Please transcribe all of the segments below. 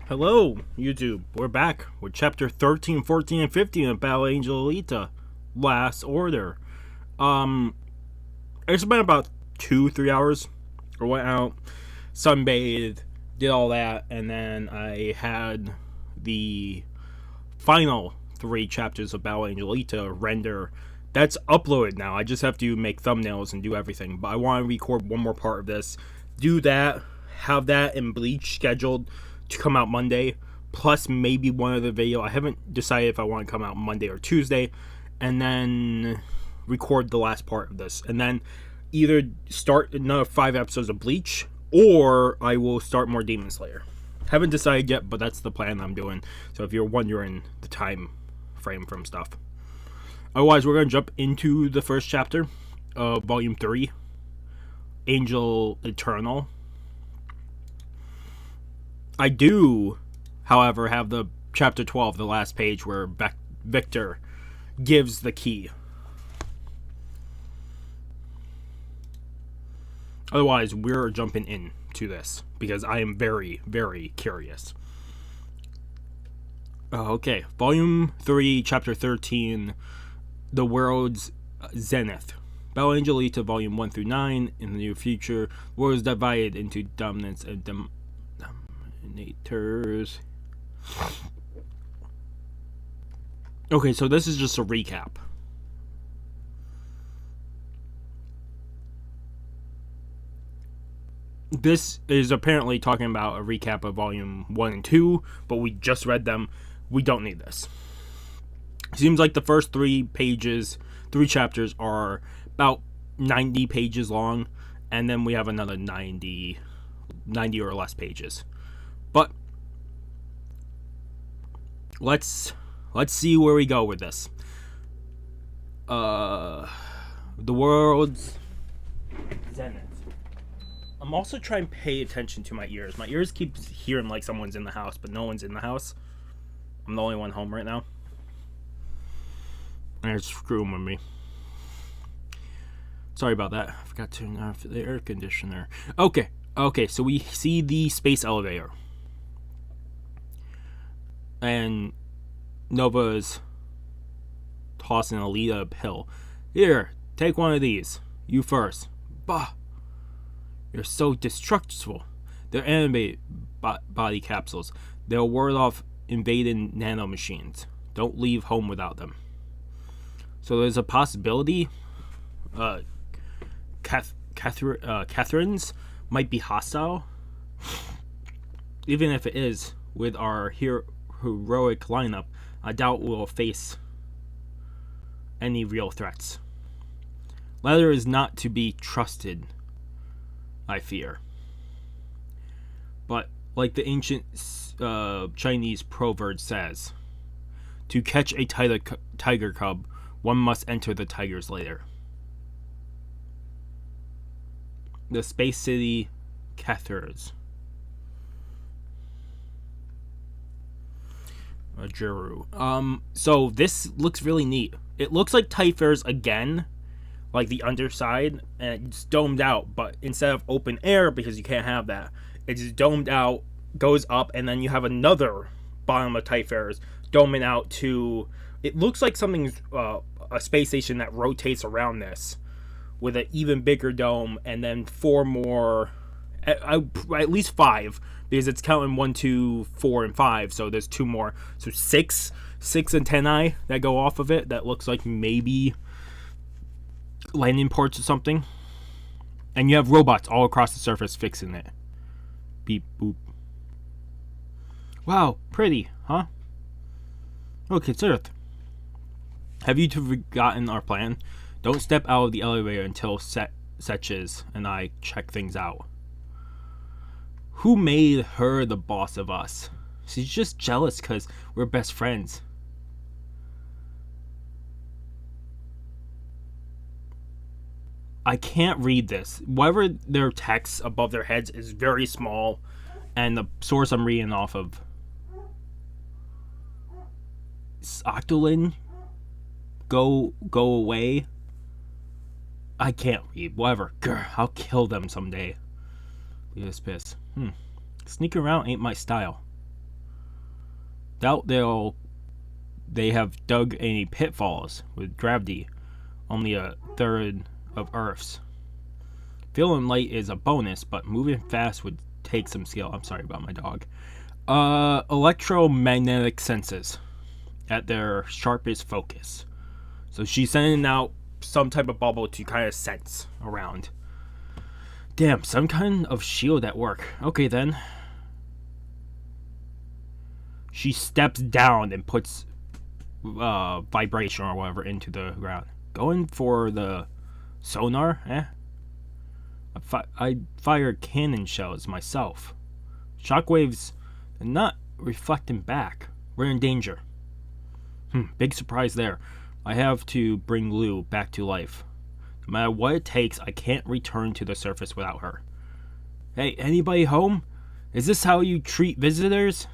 Hello, YouTube. We're back with chapter 13, 14, and 15 of Battle Angel Alita. Last Order. It's been about 2-3 hours. I went out, sunbathed, did all that, and then I had the final 3 chapters of Battle Angel Alita render. That's uploaded now. I just have to make thumbnails and do everything. But I want to record one more part of this. Do that. Have that in Bleach scheduled to come out Monday, plus maybe one other video. I haven't decided if I want to come out Monday or Tuesday, and then record the last part of this, and then either start another 5 episodes of Bleach, or I will start more Demon Slayer. Haven't decided yet, but that's the plan I'm doing. So if you're wondering the time frame from stuff. Otherwise, we're going to jump into the first chapter of Volume 3, Angel Eternal. I do, however, have the chapter 12, the last page, where Victor gives the key. Otherwise, we're jumping into this, because I am very, very curious. Okay, Volume 3, Chapter 13, The World's Zenith. Battle Angel Alita, Volume 1 through 9, in the near future, the world is divided into dominants and dominators. Okay, so this is just a recap. This is apparently talking about a recap of Volume 1 and 2, but we just read them. We don't need this. Seems like the first 3 chapters are about 90 pages long, and then we have another 90 or less pages. But let's see where we go with this. The world's Zenith. I'm also trying to pay attention to my ears. My ears keep hearing like someone's in the house, but no one's in the house. I'm the only one home right now. And it's screwing with me. Sorry about that. I forgot to turn off the air conditioner. Okay, so we see the space elevator. And Nova's tossing Alita a pill. Here, take one of these. You first. Bah! You're so distrustful. They're animated body capsules. They'll ward off invading nanomachines. Don't leave home without them. So there's a possibility Catherine's might be hostile. Even if it is, with our heroic lineup, I doubt we'll face any real threats. Leather is not to be trusted, I fear. But like the ancient Chinese proverb says, to catch a tiger cub, one must enter the tiger's lair. The Space City Cathars. Juru. So this looks really neat. It looks like Typhers again, like the underside, and it's domed out, but instead of open air, because you can't have that, it's domed out, goes up, and then you have another bottom of Typhers doming out to, it looks like something's a space station that rotates around this with an even bigger dome, and then 4 more, at least 5, because it's counting 1, 2, 4, and 5, so there's 2 more, so 6 antennae that go off of it that looks like maybe landing ports or something. And you have robots all across the surface fixing it. Beep boop. Wow, pretty, huh? Look, it's Earth. Have you two forgotten our plan? Don't step out of the elevator until Setches and I check things out. Who made her the boss of us? She's just jealous because we're best friends. I can't read this. Whatever their text above their heads is very small, and the source I'm reading off of, Octolin, go away. I can't read. Whatever. Grr, I'll kill them someday. Look at this piss. Sneaking around ain't my style. Doubt they have dug any pitfalls with gravity only a third of Earth's. Feeling light is a bonus, but moving fast would take some skill. I'm sorry about my dog. Electromagnetic senses at their sharpest focus. So she's sending out some type of bubble to kind of sense around. Damn, some kind of shield at work. Okay then. She steps down and puts vibration or whatever into the ground. Going for the sonar, I fire cannon shells myself. Shockwaves are not reflecting back. We're in danger. Big surprise there. I have to bring Lou back to life. No matter what it takes, I can't return to the surface without her. Hey, anybody home? Is this how you treat visitors?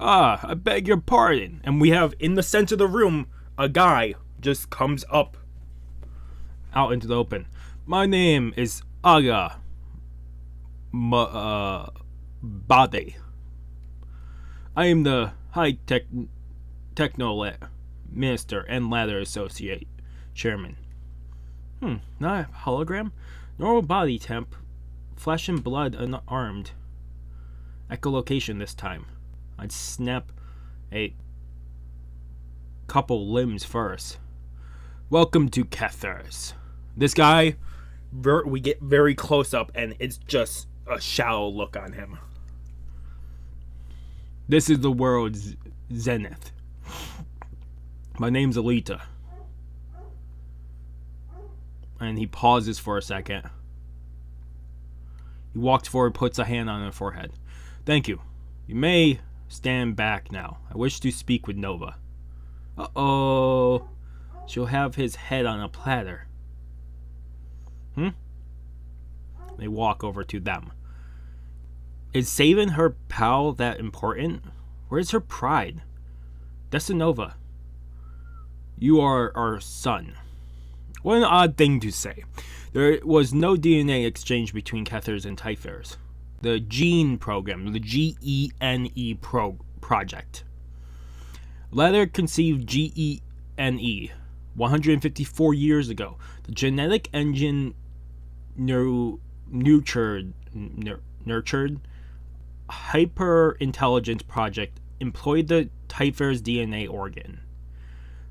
I beg your pardon. And we have, in the center of the room, a guy just comes up out into the open. My name is Aga Bade. I am the high-tech technolet minister and ladder associate chairman. Not a hologram? Normal body temp, flesh and blood unarmed. Echolocation this time. I'd snap a couple limbs first. Welcome to Cathars. This guy, we get very close up and it's just a shallow look on him. This is the world's Zenith. My name's Alita. And he pauses for a second. He walks forward, puts a hand on her forehead. Thank you. You may stand back now. I wish to speak with Nova. Uh-oh. She'll have his head on a platter. They walk over to them. Is saving her pal that important? Where's her pride? Desanova, you are our son. What an odd thing to say. There was no DNA exchange between Cathars and Typhers. The GENE program, the GENE project. Leather conceived GENE 154 years ago. The genetic engine nurtured hyper-intelligence project employed the Typhers DNA organ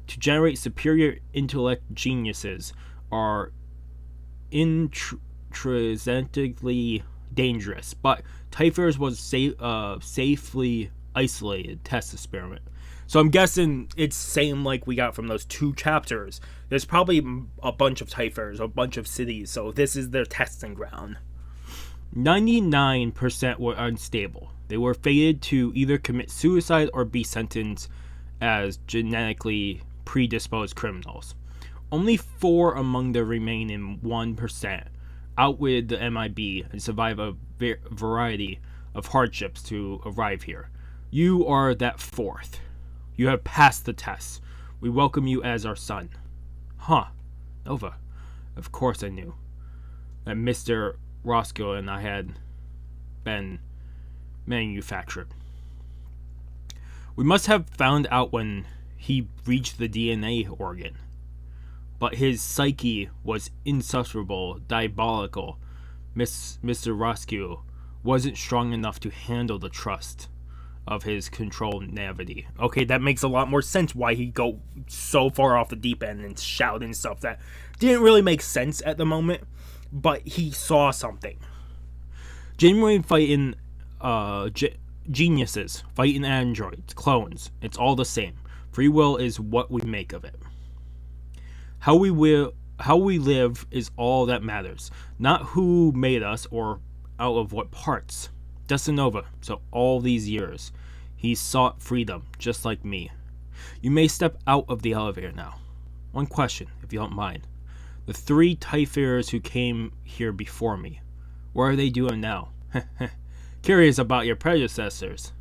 to generate superior intellect. Geniuses are intrinsically dangerous, but Typhers was safely isolated test experiment. So I'm guessing it's same like we got from those 2 chapters. There's probably a bunch of Typhers, a bunch of cities, so this is their testing ground. 99% were unstable. They were fated to either commit suicide or be sentenced as genetically predisposed criminals. Only 4 among the remaining 1% outwitted the MIB and survived a variety of hardships to arrive here. You are that 4th. You have passed the test. We welcome you as our son. Nova. Of course I knew that Mr. Roscoe and I had been manufactured. We must have found out when he reached the DNA organ. But his psyche was insufferable, diabolical. Mr. Roscoe wasn't strong enough to handle the trust of his control navity. Okay, that makes a lot more sense why he'd go so far off the deep end and shout and stuff. That didn't really make sense at the moment, but he saw something. Genuine fighting geniuses, fighting androids, clones, it's all the same. Free will is what we make of it. How we live is all that matters, not who made us or out of what parts. Desanova, so all these years, he sought freedom, just like me. You may step out of the elevator now. One question, if you don't mind. The 3 Typhers who came here before me, what are they doing now? Curious about your predecessors.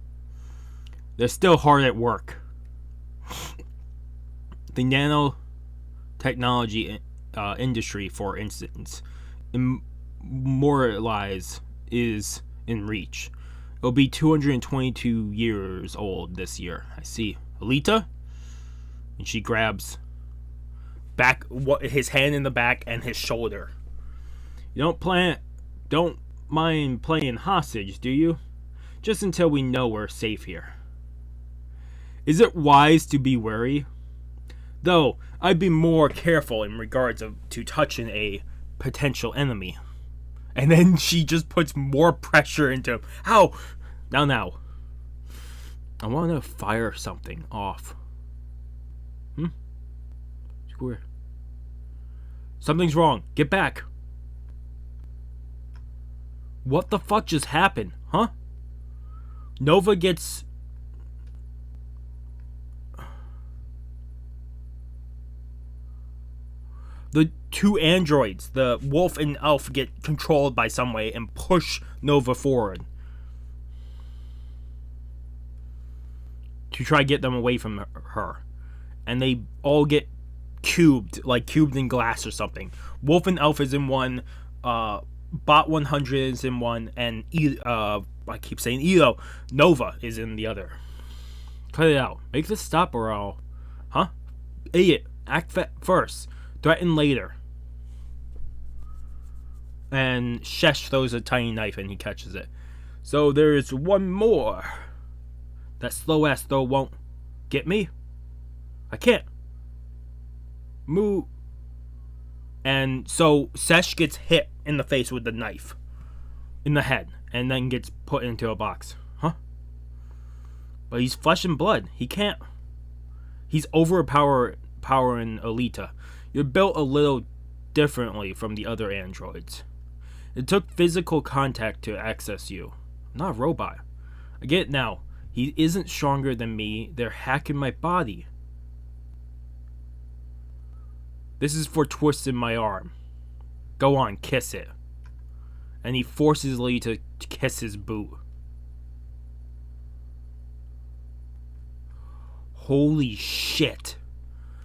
They're still hard at work. The technology industry, for instance, immortalize is in reach. It'll be 222 years old this year. I see. Alita? And she grabs his hand in the back and his shoulder. You don't mind playing hostage, do you? Just until we know we're safe here. Is it wise to be wary? Though, I'd be more careful in regards to touching a potential enemy. And then she just puts more pressure into him. Ow! Now. I want to fire something off. Square. Something's wrong. Get back. What the fuck just happened, huh? Nova gets... The two androids, the wolf and elf, get controlled by some way and push Nova forward to try to get them away from her. And they all get cubed in glass or something. Wolf and elf is in one, Bot 100 is in one, and I keep saying Elo, Nova is in the other. Cut it out. Make this stop or I'll... Huh? Idiot. Act first. Threaten later. And Shesh throws a tiny knife and he catches it. So there's one more. That slow ass though won't get me. I can't move. And so Sesh gets hit in the face with the knife in the head and then gets put into a box. Huh? But he's flesh and blood. He can't. He's overpowering Alita. You're built a little differently from the other androids. It took physical contact to access you. I'm not a robot. I get it now. He isn't stronger than me. They're hacking my body. This is for twisting my arm. Go on, kiss it. And he forces Lee to kiss his boot. Holy shit.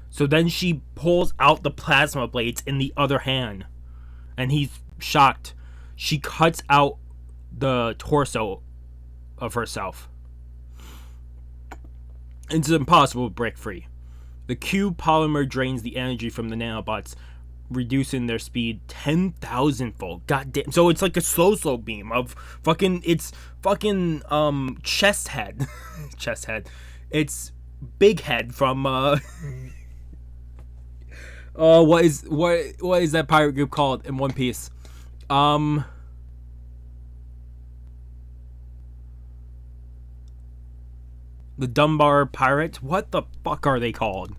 So then she pulls out the plasma blades in the other hand. And he's shocked. She cuts out the torso of herself. It's impossible to break free. The cube polymer drains the energy from the nanobots, reducing their speed 10,000-fold. God damn. So it's like a slow beam of fucking... It's fucking, chest head. Chest head. It's Big Head from, what is that pirate group called in One Piece? The Dunbar Pirates? What the fuck are they called?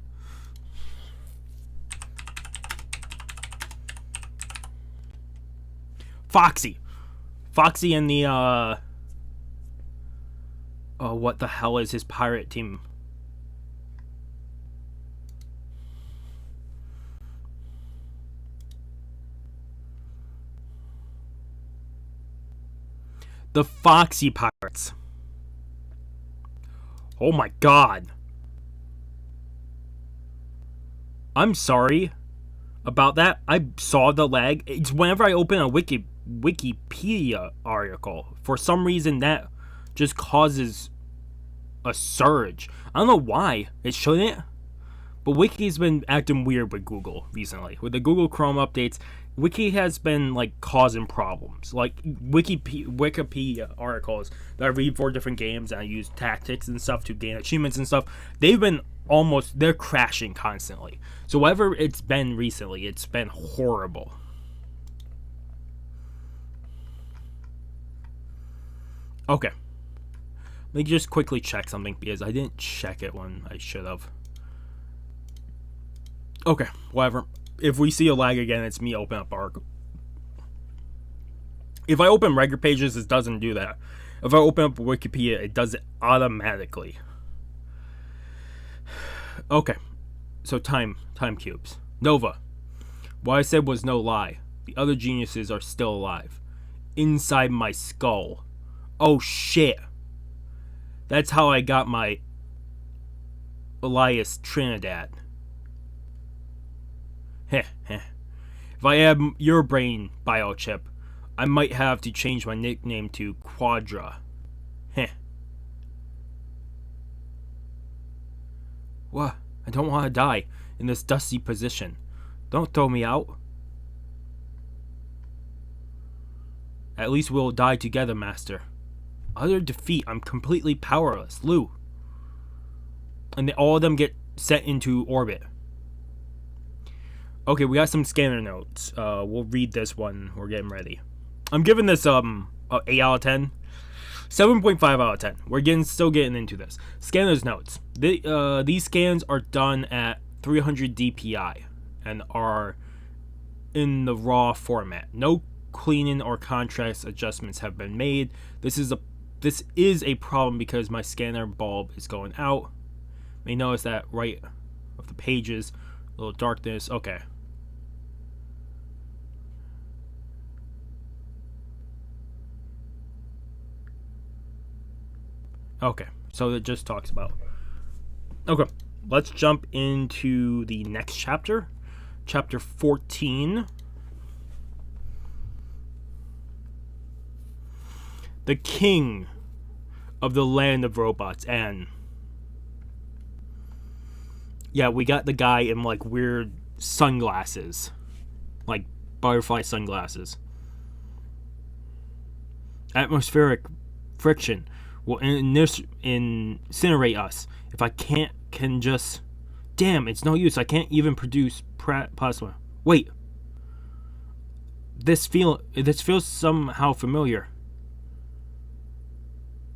Foxy and the what the hell is his pirate team? The Foxy Pirates. Oh my god. I'm sorry about that. I saw the lag. It's whenever I open a Wikipedia article, for some reason that just causes a surge. I don't know why. It shouldn't. But Wiki's been acting weird with Google recently. With the Google Chrome updates, Wiki has been like causing problems. Like Wikipedia articles that I read for different games and I use tactics and stuff to gain achievements and stuff. They're crashing constantly. So whatever it's been recently, it's been horrible. Okay. Let me just quickly check something because I didn't check it when I should have. Okay, whatever. If we see a lag again, it's me open up article. If I open regular pages, it doesn't do that. If I open up Wikipedia, it does it automatically. Okay, so time cubes. Nova. What I said was no lie. The other geniuses are still alive. Inside my skull. Oh shit. That's how I got my Elias Trinidad. Heh heh. If I had your brain biochip, I might have to change my nickname to Quadra. Heh. What? I don't want to die in this dusty position. Don't throw me out. At least we'll die together, Master. Utter defeat, I'm completely powerless. Lou. And all of them get set into orbit. Okay, we got some scanner notes. We'll read this one. We're getting ready. I'm giving this 8 out of 10. 7.5 out of 10. We're still getting into this. Scanner's notes. These scans are done at 300 DPI and are in the raw format. No cleaning or contrast adjustments have been made. This is a problem because my scanner bulb is going out. You may notice that right of the pages, a little darkness. Okay. Okay, so it just talks about. Okay, let's jump into the next chapter. Chapter 14. The king of the land of robots. And yeah, we got the guy in like weird sunglasses, like butterfly sunglasses. Atmospheric friction will incinerate us. If I can just... Damn, it's no use. I can't even produce plasma. Wait. This feels somehow familiar.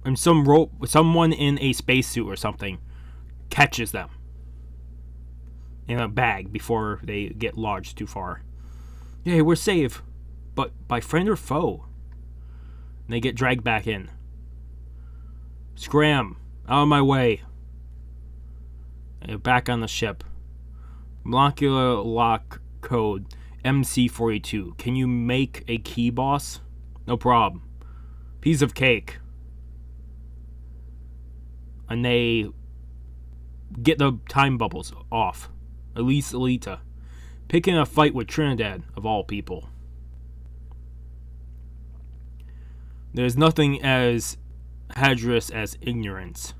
And someone in a spacesuit or something catches them in a bag before they get lodged too far. Hey, we're safe. But by friend or foe? And they get dragged back in. Scram! Out of my way. Back on the ship. Molecular lock code MC42. Can you make a key, boss? No problem. Piece of cake. And they get the time bubbles off. At least Alita. Picking a fight with Trinidad, of all people. There's nothing as hazardous as ignorance.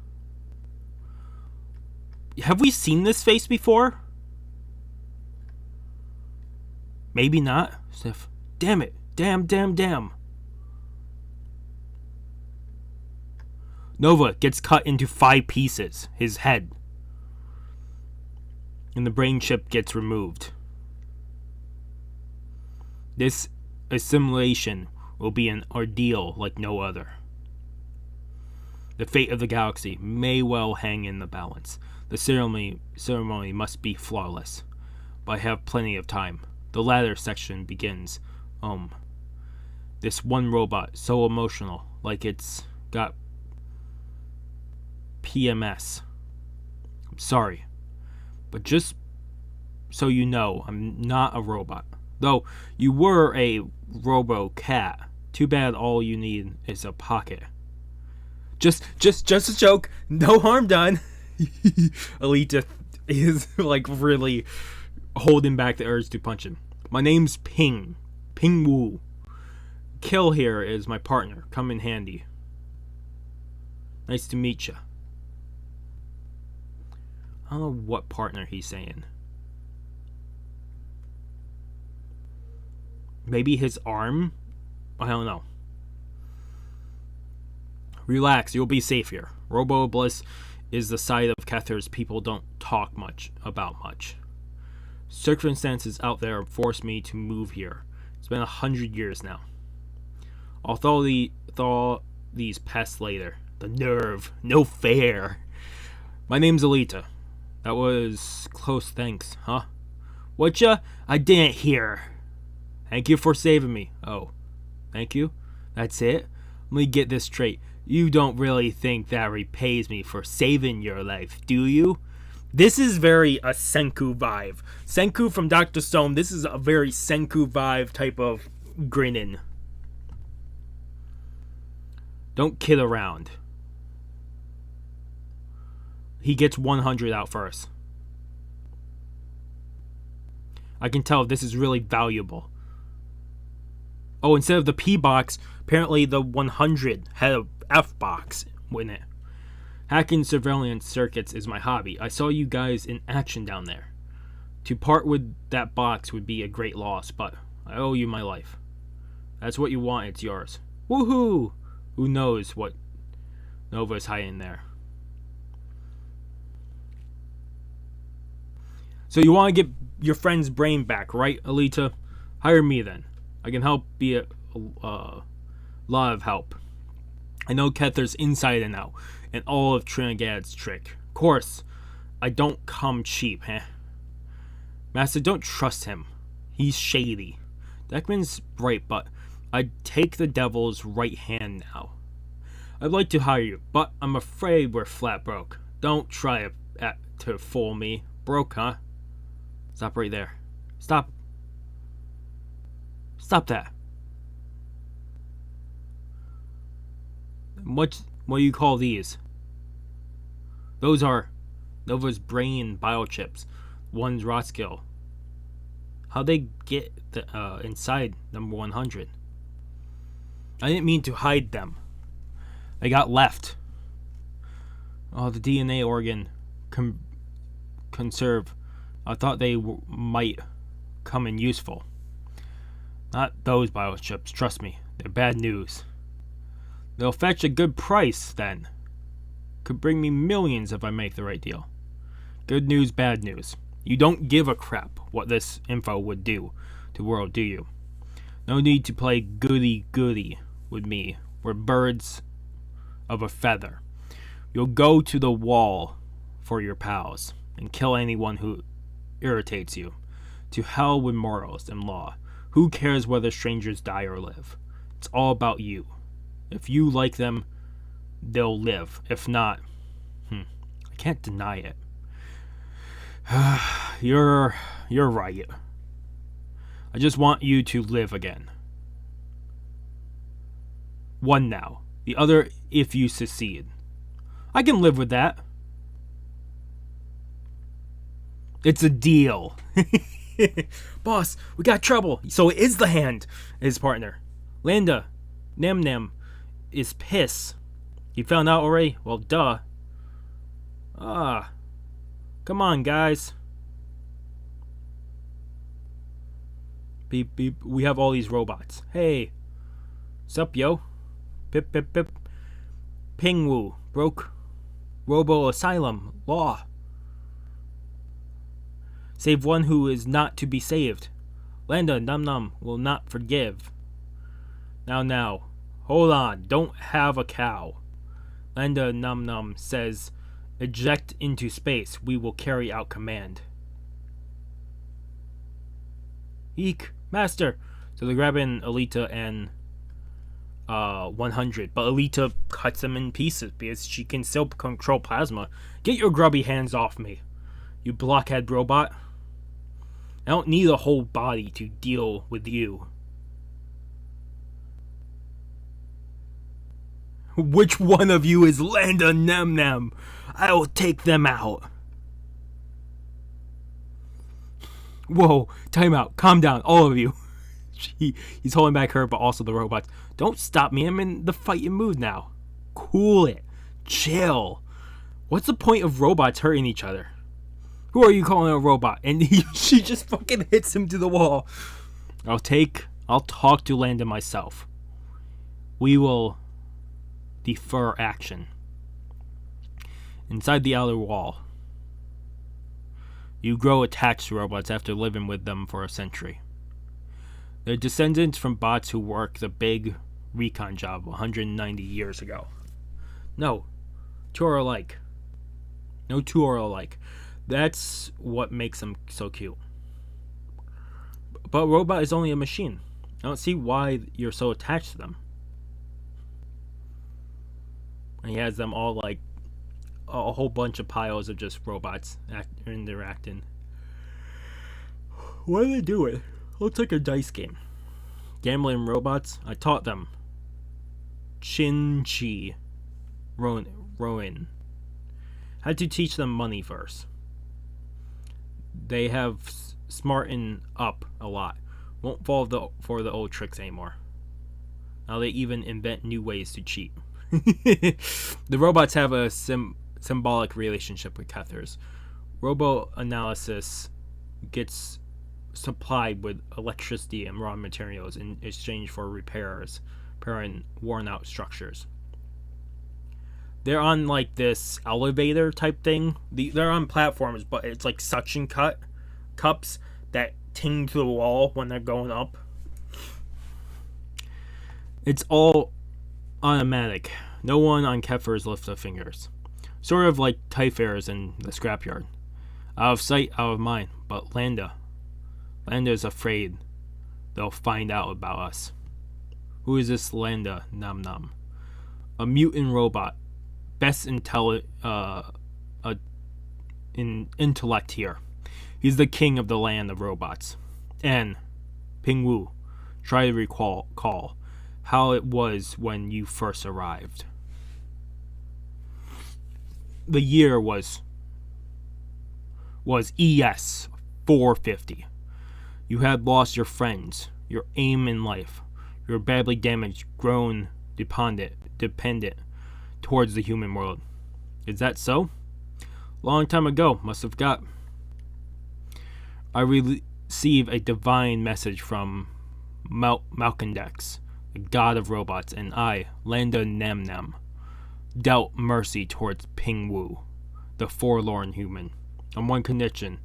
Have we seen this face before? Maybe not. Sniff. Damn it. Damn. Nova gets cut into 5 pieces. His head. And the brain chip gets removed. This assimilation will be an ordeal like no other. The fate of the galaxy may well hang in the balance. The ceremony must be flawless. But I have plenty of time. The latter section begins. This one robot, so emotional, like it's got PMS. I'm sorry. But just so you know, I'm not a robot. Though you were a robo-cat. Too bad all you need is a pocket. Just a joke. No harm done. Alita is like really holding back the urge to punch him. My name's Ping Wu. Kill here is my partner. Come in handy. Nice to meet you. I don't know what partner he's saying. Maybe his arm? I don't know. Relax, you'll be safe here. Robo Bliss is the side of Kether's people don't talk about much. Circumstances out there forced me to move here. It's been 100 years now. I'll thaw these pests later. The nerve. No fair. My name's Alita. That was close thanks, huh? Whatcha? I didn't hear. Thank you for saving me. Oh. Thank you? That's it? Let me get this straight. You don't really think that repays me for saving your life, do you? This is very a Senku vibe. Senku from Dr. Stone, this is a very Senku vibe type of grinning. Don't kid around. He gets 100 out first. I can tell this is really valuable. Oh, instead of the P box, apparently the 100 had a F box in it. Hacking surveillance circuits is my hobby. I saw you guys in action down there. To part with that box would be a great loss, but I owe you my life. That's what you want, it's yours. Woohoo! Who knows what Nova's hiding there. So you want to get your friend's brain back, right, Alita? Hire me then. I can help be a lot of help. I know Kether's inside and out, and all of Trinidad's trick. Of course, I don't come cheap, huh? Master, don't trust him. He's shady. Deckman's right, but I'd take the devil's right hand now. I'd like to hire you, but I'm afraid we're flat broke. Don't try to fool me. Broke, huh? Stop right there. Stop. Stop that. What do you call these? Those are Nova's brain biochips. One's Rotskill. How'd they get inside number 100? I didn't mean to hide them. They got left. Oh, the DNA organ conserve. I thought they might come in useful. Not those biochips, trust me. They're bad news. They'll fetch a good price, then. Could bring me millions if I make the right deal. Good news, bad news. You don't give a crap what this info would do to the world, do you? No need to play goody-goody with me. We're birds of a feather. You'll go to the wall for your pals and kill anyone who irritates you. To hell with morals and law. Who cares whether strangers die or live? It's all about you. If you like them, they'll live. If not, I can't deny it. You're right. I just want you to live again. One now. The other if you succeed. I can live with that. It's a deal. Boss, we got trouble. So it is the hand, his partner. Landa, Nem is pissed. You found out already? Well, duh. Come on, guys. Beep, beep. We have all these robots. Hey. Sup, yo? Pip, pip, pip. Pingwu. Broke. Robo Asylum. Law. Save one who is not to be saved. Landa Num will not forgive. Now. Hold on. Don't have a cow. Landa Num says, eject into space. We will carry out command. Eek. Master. So they're grabbing Alita and 100. But Alita cuts them in pieces because she can still control plasma. Get your grubby hands off me, you blockhead robot. I don't need a whole body to deal with you. Which one of you is Landa Nem? I will take them out. Whoa, time out. Calm down, all of you. He's holding back her, but also the robots. Don't stop me. I'm in the fighting mood now. Cool it. Chill. What's the point of robots hurting each other? Who are you calling a robot? And she just fucking hits him to the wall. I'll talk to Landa myself. We will defer action. Inside the outer wall. You grow attached to robots after living with them for a century. They're descendants from bots who worked the big recon job 190 years ago. No, two are alike. No two are alike. That's what makes them so cute. But a robot is only a machine. I don't see why you're so attached to them. And he has them all like a whole bunch of piles of just robots interacting. What are they doing? Looks like a dice game. Gambling robots? I taught them. Chin-chi. Rowan. Had to teach them money first. They have smarten up a lot. Won't fall for the old tricks anymore. Now they even invent new ways to cheat. The robots have a symbolic relationship with Kethers. Robo-analysis gets supplied with electricity and raw materials in exchange for repairing worn-out structures. They're on like this elevator type thing. They're on platforms, but it's like suction cups that ting to the wall when they're going up. It's all automatic. No one on Kefers lifts their fingers. Sort of like Typhairs in the scrapyard. Out of sight, out of mind. But Landa is afraid they'll find out about us. Who is this Landa Nam Nam? A mutant robot. Best in intellect here. He's the king of the land of robots. And Ping Wu, try to recall how it was when you first arrived. The year was ES 450. You had lost your friends, your aim in life. You were badly damaged, grown dependent towards the human world. Is that so? Long time ago, must have got. I receive a divine message from Malkandex, the god of robots, and I, Landa Nam Nam, dealt mercy towards Ping Wu, the forlorn human, on one condition,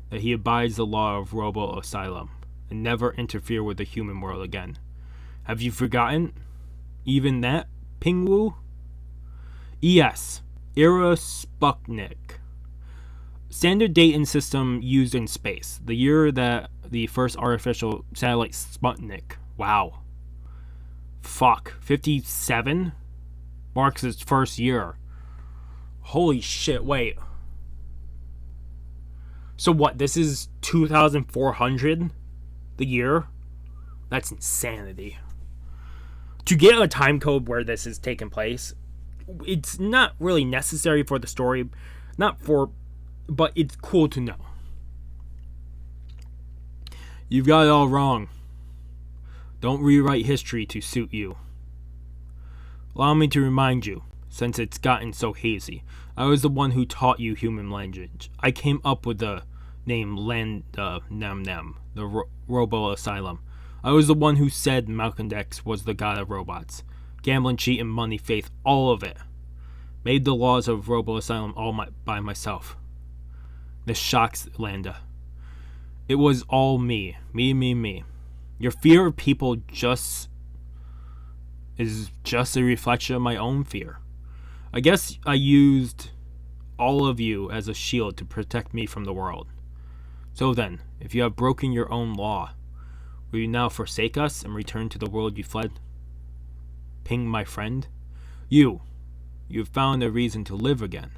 that he abides the law of Robo Asylum, and never interfere with the human world again. Have you forgotten? Even that, Ping Wu? ES, Era Sputnik. Standard dating system used in space. The year that the first artificial satellite Sputnik. Wow. Fuck. 57? Marks its first year. Holy shit, wait. So what, this is 2400? The year? That's insanity. To get a time code where this is taking place, it's not really necessary for the story, but it's cool to know. You've got it all wrong. Don't rewrite history to suit you. Allow me to remind you, since it's gotten so hazy, I was the one who taught you human language. I came up with the name Landa Nam Nam, the Robo Asylum. I was the one who said Malkandex was the god of robots. Gambling, cheating, money, faith, all of it. Made the laws of Robo Asylum by myself. This shocks Landa. It was all me. Me. Your fear of people is just a reflection of my own fear. I guess I used all of you as a shield to protect me from the world. So then, if you have broken your own law, will you now forsake us and return to the world you fled? Ping, my friend, you've found a reason to live again.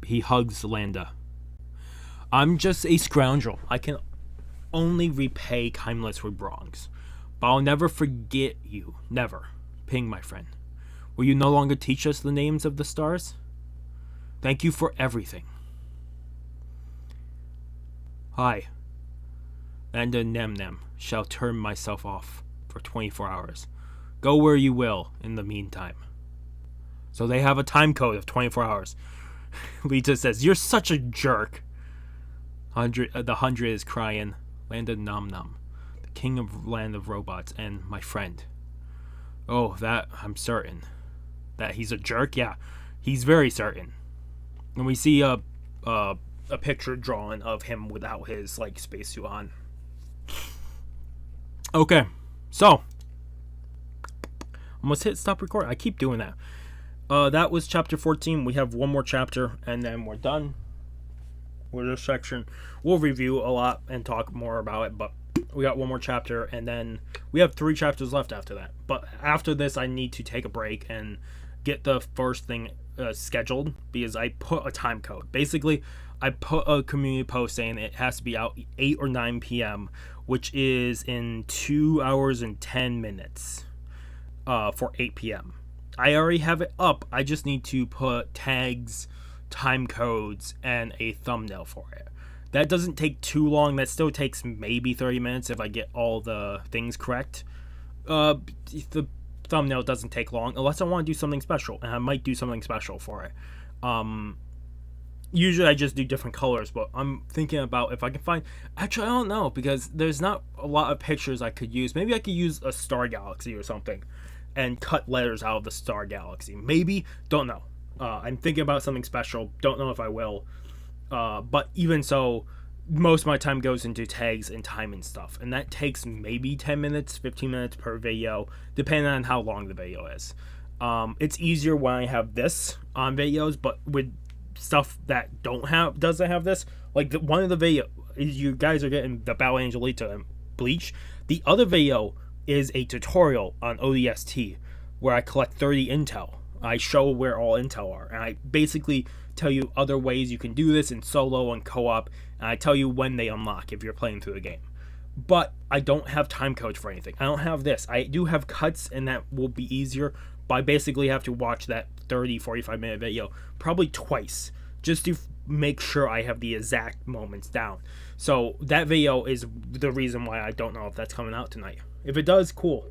He hugs Landa. I'm just a scoundrel. I can only repay kindness with wrongs. But I'll never forget you. Never. Ping, my friend. Will you no longer teach us the names of the stars? Thank you for everything. Hi. Landa Nam Nam shall turn myself off for 24 hours. Go where you will in the meantime. So they have a time code of 24 hours. Alita says, "You're such a jerk." The 100 is crying. Landa Nam Nam, the king of land of robots, and my friend. Oh, that I'm certain. That he's a jerk? Yeah, he's very certain. And we see a picture drawn of him without his spacesuit on. Okay, so almost hit stop recording. I keep doing that. That was chapter 14. We have one more chapter, and then we're done with this section. We'll review a lot and talk more about it, but we got one more chapter, and then we have 3 chapters left after that. But after this, I need to take a break and get the first thing scheduled, because I put a time code. Basically, I put a community post saying it has to be out 8 or 9 p.m., which is in 2 hours and 10 minutes for 8 p.m. I already have it up. I just need to put tags, time codes, and a thumbnail for it. That doesn't take too long. That still takes maybe 30 minutes if I get all the things correct. The thumbnail doesn't take long unless I want to do something special, and I might do something special for it. Usually I just do different colors, but I'm thinking about if I can find... Actually, I don't know, because there's not a lot of pictures I could use. Maybe I could use a star galaxy or something and cut letters out of the star galaxy. Maybe. Don't know. I'm thinking about something special. Don't know if I will. But even so, most of my time goes into tags and time and stuff. And that takes maybe 10 minutes, 15 minutes per video, depending on how long the video is. It's easier when I have this on videos, but with stuff that doesn't have this, like one of the video you guys are getting the BAA Alita and Bleach. The other video is a tutorial on ODST where I collect 30 intel. I show where all intel are, and I basically tell you other ways you can do this in solo and co-op, and I tell you when they unlock if you're playing through the game. But I don't have time codes for anything. I don't have this. I do have cuts, and that will be easier, but I basically have to watch that 30-45 minute video probably twice just to make sure I have the exact moments down. So that video is the reason why I don't know if that's coming out tonight. If it does, cool.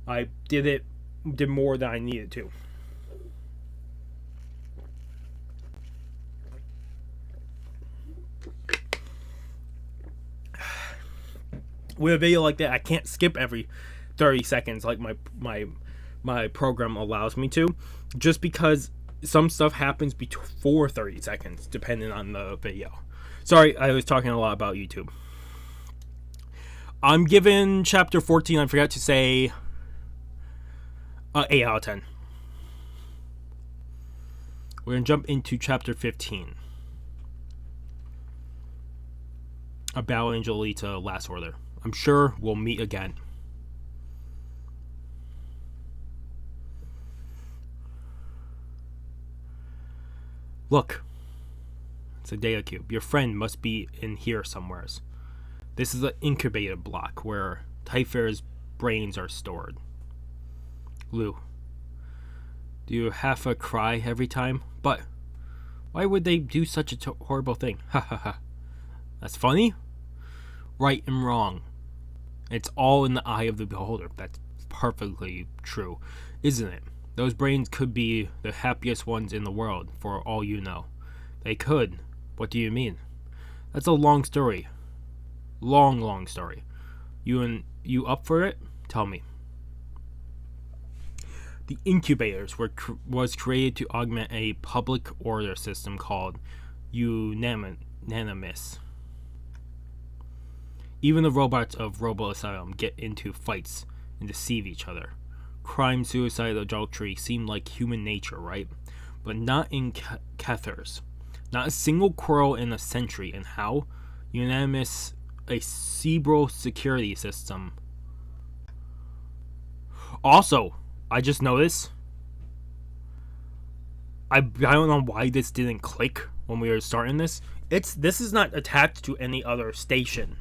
I did more than I needed to. With a video like that, I can't skip every 30 seconds like my program allows me to, just because some stuff happens before 30 seconds depending on the video. Sorry, I was talking a lot about YouTube. I'm giving chapter 14, I forgot to say, 8 out of 10. We're going to jump into chapter 15. A Battle Angel Alita Last Order. I'm sure we'll meet again. Look, it's a data cube. Your friend must be in here somewheres. This is an incubator block where Typhair's brains are stored. Lou, do you have a cry every time? But why would they do such a horrible thing? Ha ha ha. That's funny? Right and wrong. It's all in the eye of the beholder. That's perfectly true, isn't it? Those brains could be the happiest ones in the world, for all you know. They could. What do you mean? That's a long story. Long story. You up for it? Tell me. The incubators was created to augment a public order system called Unanimous. Even the robots of Robo Asylum get into fights and deceive each other. Crime, suicide, adultery seem like human nature, right? But not in Cathars. Not a single quarrel in a century. And how? Unanimous, a cerebral security system. Also, I just noticed, I don't know why this didn't click when we were starting this. This is not attached to any other station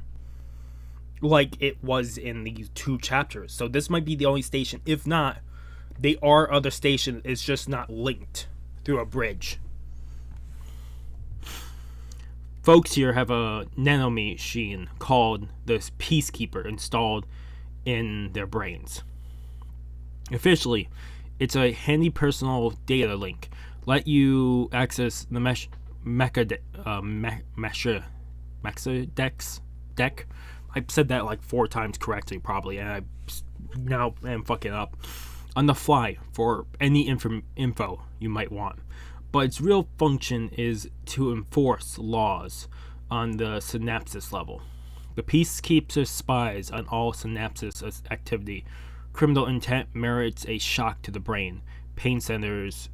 like it was in these 2 chapters. So this might be the only station. If not, they are other stations. It's just not linked through a bridge. Folks here have a nanomachine called the Peacekeeper installed in their brains. Officially, it's a handy personal data link. Let you access the Mechadex deck. I said that like 4 times correctly, probably, and I now am fucking up. On the fly for any info you might want. But its real function is to enforce laws on the synapses level. The Peacekeeper spies on all synapses activity. Criminal intent merits a shock to the brain. Pain centers.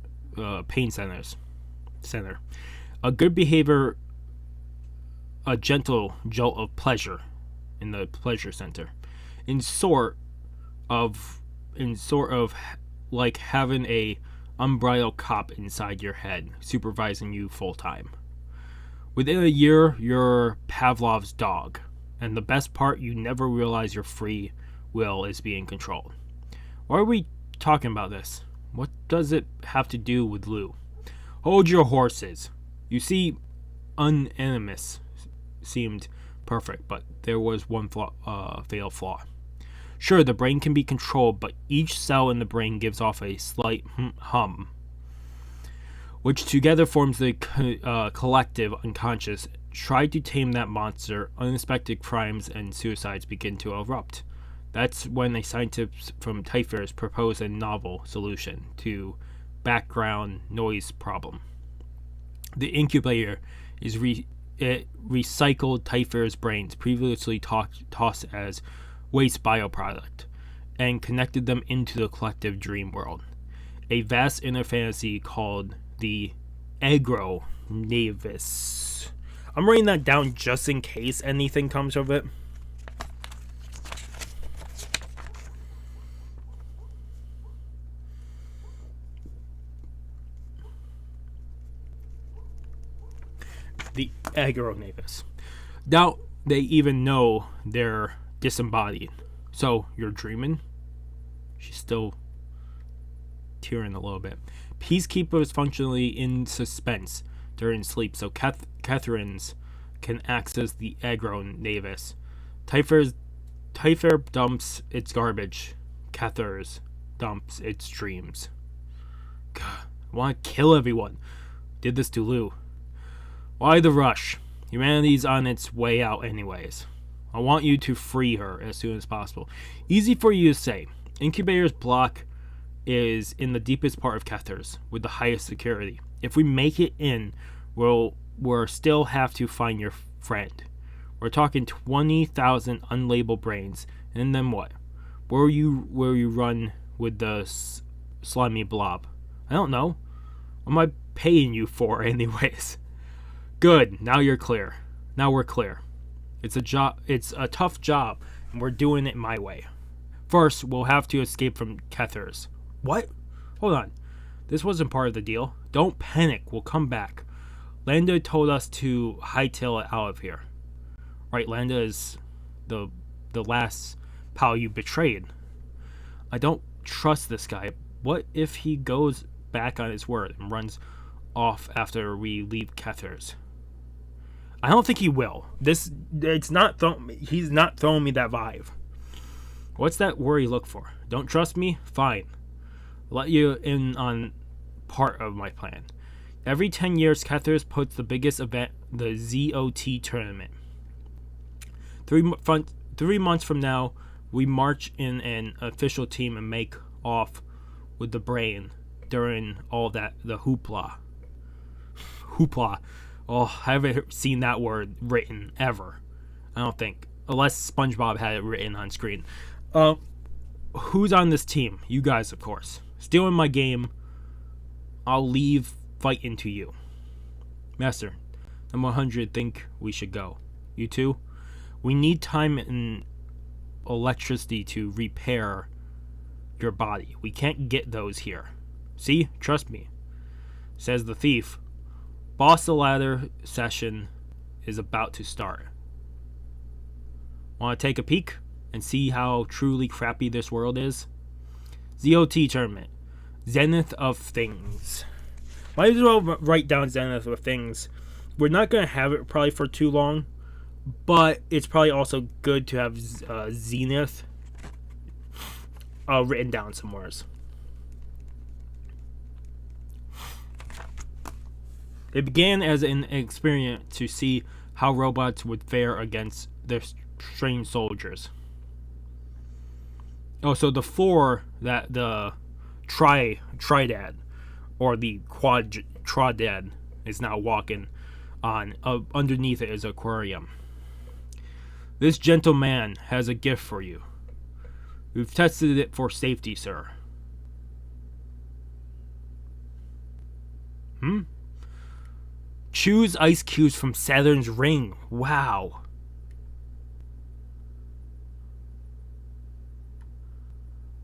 Center. A good behavior, a gentle jolt of pleasure in the pleasure center. In sort of like having a unbridled cop inside your head supervising you full time. Within a year, you're Pavlov's dog, and the best part, you never realize your free will is being controlled. Why are we talking about this? What does it have to do with Lou? Hold your horses. You see, Unanimous seemed perfect, but there was one fatal flaw. Sure, the brain can be controlled, but each cell in the brain gives off a slight hum, which together forms the collective unconscious. Try to tame that monster, unexpected crimes and suicides begin to erupt. That's when a scientist from Typhus proposed a novel solution to background noise problem. The incubator is recycled Typhus brains previously tossed as waste bioproduct and connected them into the collective dream world. A vast inner fantasy called the Agro Navis. I'm writing that down just in case anything comes of it. The Agro Navis. Now they even know they're disembodied. So you're dreaming? She's still tearing a little bit. Peacekeeper is functionally in suspense during sleep, so Catherine's can access the Agro Navis. Typhus dumps its garbage. Cathers dumps its dreams. God, I want to kill everyone. Did this to Lou. Why the rush? Humanity's on its way out anyways. I want you to free her as soon as possible. Easy for you to say. Incubator's block is in the deepest part of Cathars, with the highest security. If we make it in, we'll still have to find your friend. We're talking 20,000 unlabeled brains, and then what? Where you run with the slimy blob? I don't know. What am I paying you for anyways? Good, now you're clear. Now we're clear. It's a tough job, and we're doing it my way. First, we'll have to escape from Cathars. What? Hold on. This wasn't part of the deal. Don't panic, we'll come back. Landa told us to hightail it out of here. Right, Landa is the last pal you betrayed. I don't trust this guy. What if he goes back on his word and runs off after we leave Cathars? I don't think he will. He's not throwing me that vibe. What's that worry look for? Don't trust me? Fine. Let you in on part of my plan. Every 10 years, Cathars puts the biggest event, the ZOT tournament. 3 months from now, we march in an official team and make off with the brain during all that, the hoopla. Hoopla. Oh, I haven't seen that word written ever. I don't think. Unless SpongeBob had it written on screen. Who's on this team? You guys, of course. Stealing my game. I'll leave fighting to you. Master, I'm 100 think we should go. You too? We need time and electricity to repair your body. We can't get those here. See? Trust me. Says the thief. Boss the ladder session is about to start. Want to take a peek and see how truly crappy this world is? ZOT tournament. Zenith of things. Might as well write down Zenith of things. We're not going to have it probably for too long, but it's probably also good to have Zenith written down somewhere. It began as an experiment to see how robots would fare against their trained soldiers. Oh, so the floor that the Tridad, or the Quadradad, is now walking on, underneath it is an aquarium. This gentleman has a gift for you. We've tested it for safety, sir. Choose ice cubes from Saturn's ring. Wow.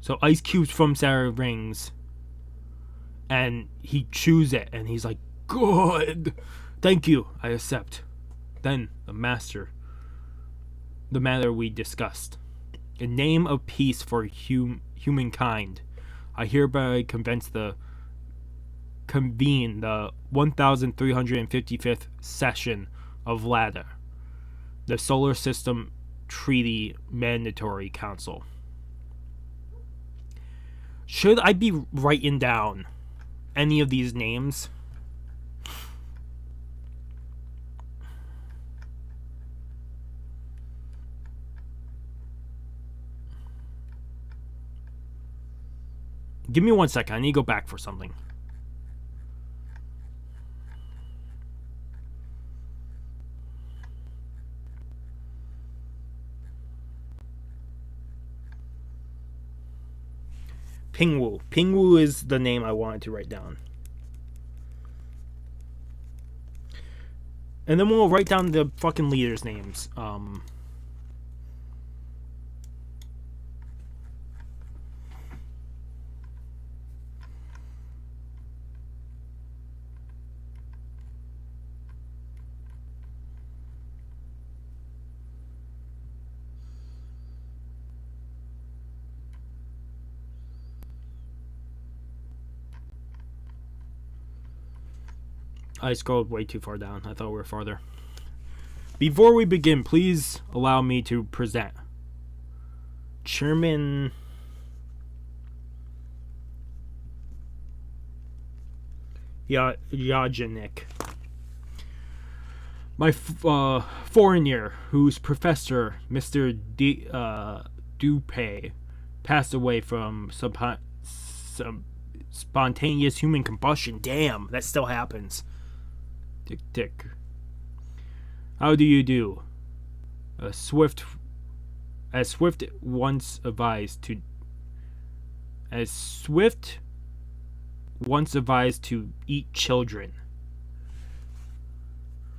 So ice cubes from Saturn's rings. And he chews it. And he's like, good. Thank you. I accept. Then the matter we discussed. In name of peace for humankind, I hereby convene the 1355th session of Ladder. The Solar System Treaty Mandatory Council. Should I be writing down any of these names? Give me 1 second. I need to go back for something. Pingwu. Pingwu is the name I wanted to write down. And then we'll write down the fucking leaders' names. I scrolled way too far down. I thought we were farther. Before we begin, please allow me to present Chairman Yajanik. My foreign year, whose professor, Mr. Dupay, passed away from some spontaneous human combustion. Damn, that still happens. Tick tick. How do you do? Swift once advised to eat children.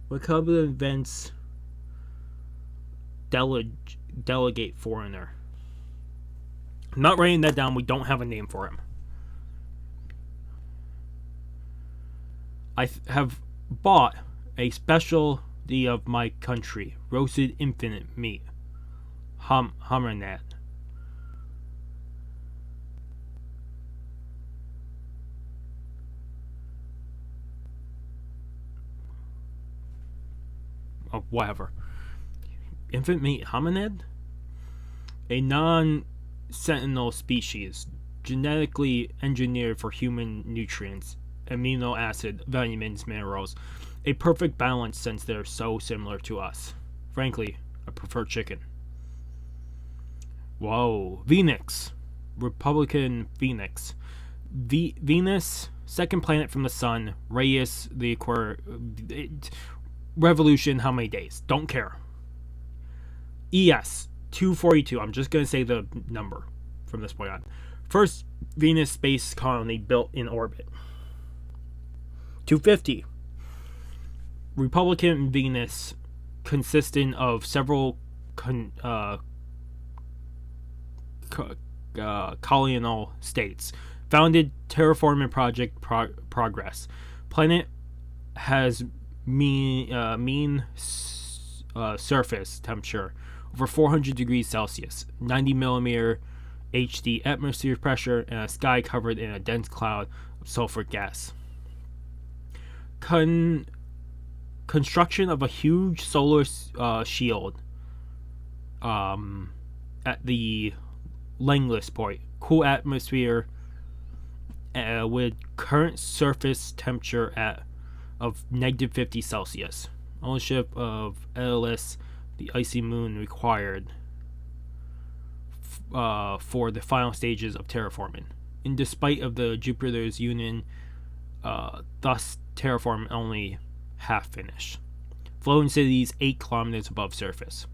What kind of events delegate foreigner? I'm not writing that down. We don't have a name for him. I have bought a specialty of my country, roasted infinite meat, Hammernet. Oh, whatever. Infant meat hominid? A non-sentinel species, genetically engineered for human nutrients, amino acid, vitamins, minerals. A perfect balance since they're so similar to us. Frankly, I prefer chicken. Whoa. Venus. Republican Phoenix. Venus, second planet from the sun. Radius, the revolution, how many days? Don't care. ES, 242. I'm just going to say the number from this point on. First Venus space colony built in orbit. 250. Republican Venus, consisting of several colonial states. Founded terraforming project progress. Planet has mean surface temperature over 400 degrees Celsius, 90 millimeter HD atmosphere pressure, and a sky covered in a dense cloud of sulfur gas. Construction of a huge solar shield at the Langless point. Cool atmosphere with current surface temperature of negative 50 Celsius. Ownership of LS, the icy moon required for the final stages of terraforming. In despite of the Jupiter's union, thus terraform only half finished. Floating cities 8 kilometers above surface.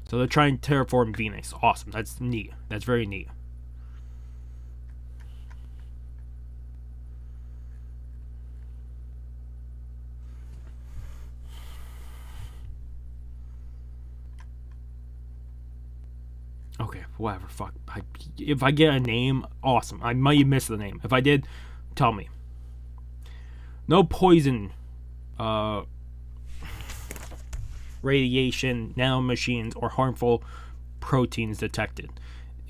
So they're trying to terraform Venus. Awesome. That's neat. That's very neat. Okay, whatever. Fuck. If I get a name, awesome. I might have missed the name. If I did, tell me. No poison, radiation, nanomachines, or harmful proteins detected.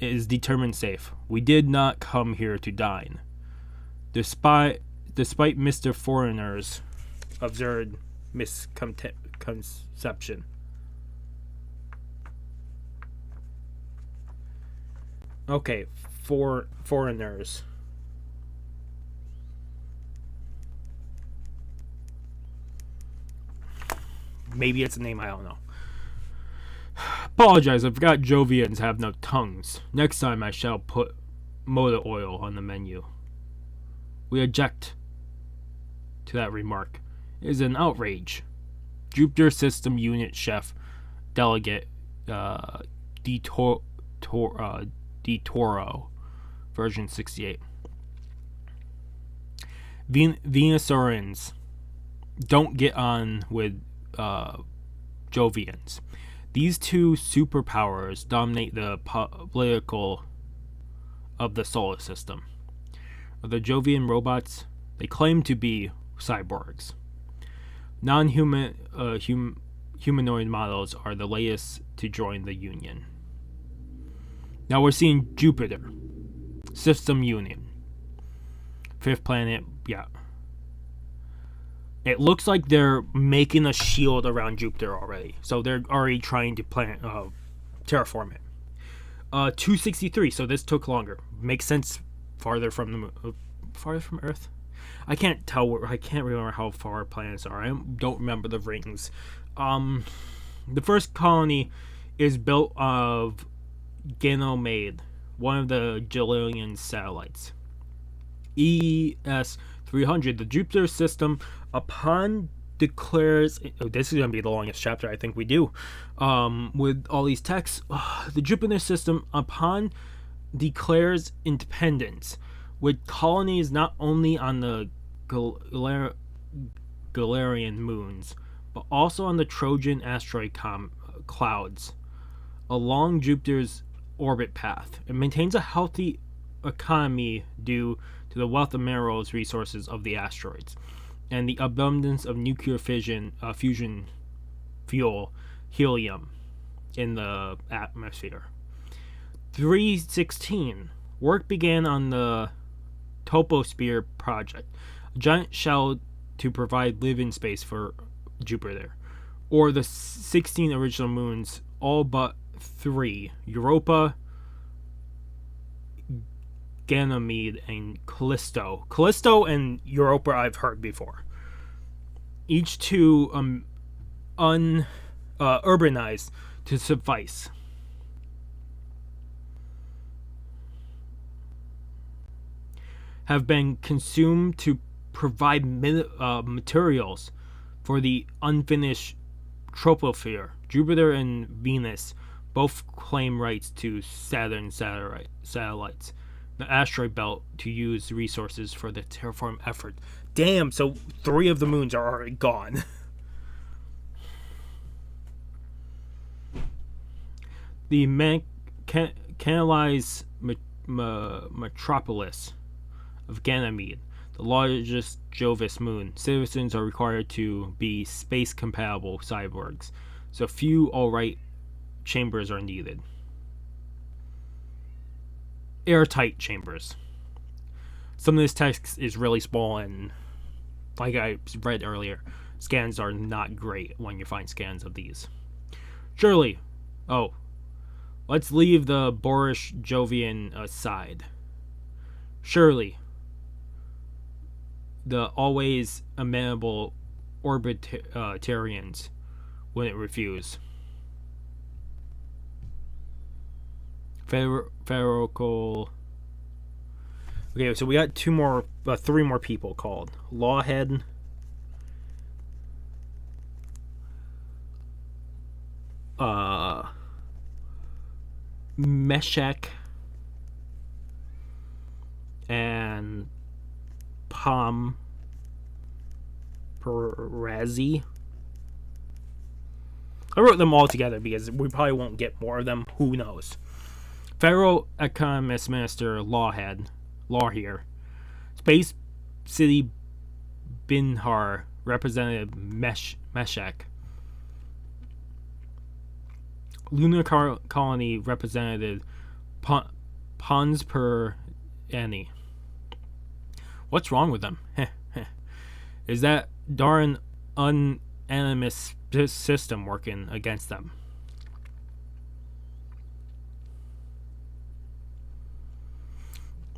It is determined safe. We did not come here to dine. Despite Mr. Foreigner's absurd misconception. Okay, foreigners. Maybe it's a name, I don't know. Apologize, I forgot Jovians have no tongues. Next time I shall put motor oil on the menu. We object to that remark. It is an outrage. Jupiter System Unit Chef Delegate DeToro, version 68. Venusaurians don't get on with Jovians. These two superpowers dominate the political of the solar system. The Jovian robots, they claim to be cyborgs. Non-human humanoid models are the latest to join the Union. Now we're seeing Jupiter, System Union, fifth planet. Yeah, it looks like they're making a shield around Jupiter already, so they're already trying to terraform it. 263. So this took longer. Makes sense. Farther from Earth. I can't tell. I can't remember how far planets are. I don't remember the rings. The first colony is built of Ganymede, one of the Jillian satellites. ES-300, the Jupiter system, upon declares. Oh, this is going to be the longest chapter I think we do. With all these texts, the Jupiter system, upon declares independence, with colonies not only on the Galarian moons, but also on the Trojan asteroid clouds along Jupiter's orbit path. It maintains a healthy economy due to the wealth of minerals resources of the asteroids and the abundance of nuclear fusion fuel, helium, in the atmosphere. 316. Work began on the Toposphere project, a giant shell to provide living space for Jupiter, or the 16 original moons, all but 3, Europa, Ganymede, and Callisto. Callisto and Europa I've heard before. Each two urbanized to suffice. Have been consumed to provide materials for the unfinished troposphere. Jupiter and Venus both claim rights to Saturn satellites, the asteroid belt, to use resources for the terraform effort. Damn, so 3 of the moons are already gone. The canalized metropolis of Ganymede, the largest Jovis moon. Citizens are required to be space-compatible cyborgs, so few all-right chambers are needed. Airtight chambers. Some of this text is really small, and like I read earlier, scans are not great when you find scans of these. Surely, let's leave the boorish Jovian aside. Surely, the always amenable orbitarians wouldn't refuse. Ferrocal. Okay, so we got 3 more people called Lawhead, Meshach, and Perazzi. I wrote them all together because we probably won't get more of them. Who knows? Federal Economist Minister Law here. Space City Binhar Representative Meshach. Lunar Colony Representative Pons per Annie. What's wrong with them? Is that darn unanimous system working against them?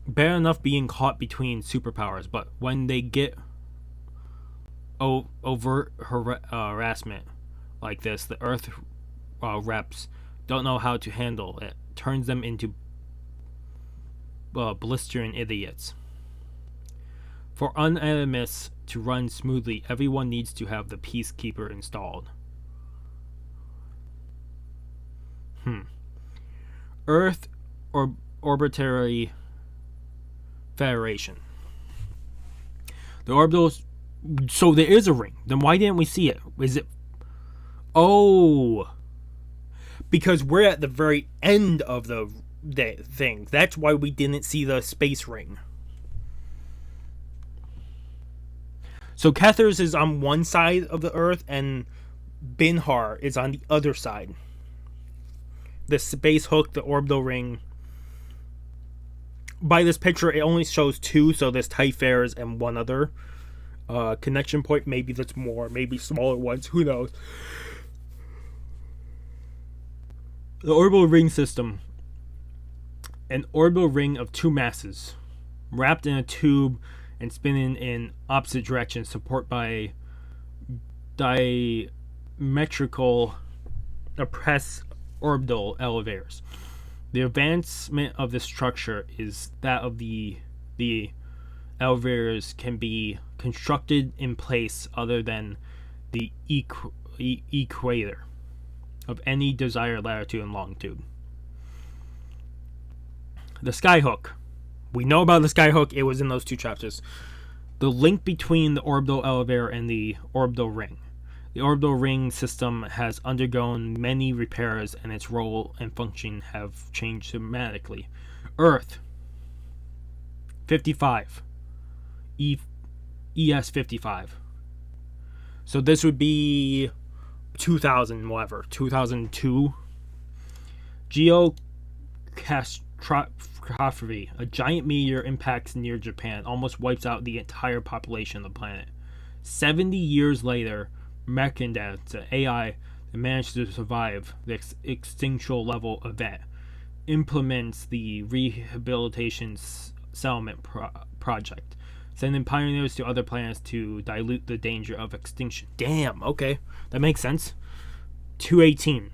bad enough being caught between superpowers, but when they get overt harassment like this, the Earth reps don't know how to handle it. Turns them into blistering idiots. For Unanimus to run smoothly, everyone needs to have the Peacekeeper installed. Earth Orbitary Federation. The orbitals. So there is a ring. Then why didn't we see it? Is it? Oh, because we're at the very end of the thing. That's why we didn't see the space ring. So Kethers is on one side of the Earth, and Binhar is on the other side. The space hook, the orbital ring. By this picture, it only shows two, so there's Typhares and one other connection point. Maybe that's more, maybe smaller ones, who knows. The orbital ring system. An orbital ring of two masses, wrapped in a tube and spinning in opposite directions, supported by diametrical oppressed orbital elevators. The advancement of this structure is that of the elevators can be constructed in place other than the equator of any desired latitude and longitude. The skyhook. We know about the skyhook. It was in those two chapters. The link between the orbital elevator and the orbital ring. The orbital ring system has undergone many repairs, and its role and function have changed dramatically. Earth 55. ES 55. So this would be 2000, whatever, 2002. Geocastrophe. A giant meteor impacts near Japan, almost wipes out the entire population of the planet. 70 years later, Mechanda, the AI that managed to survive the extinction level event, implements the rehabilitation settlement project, sending pioneers to other planets to dilute the danger of extinction. Damn, okay, that makes sense. 218.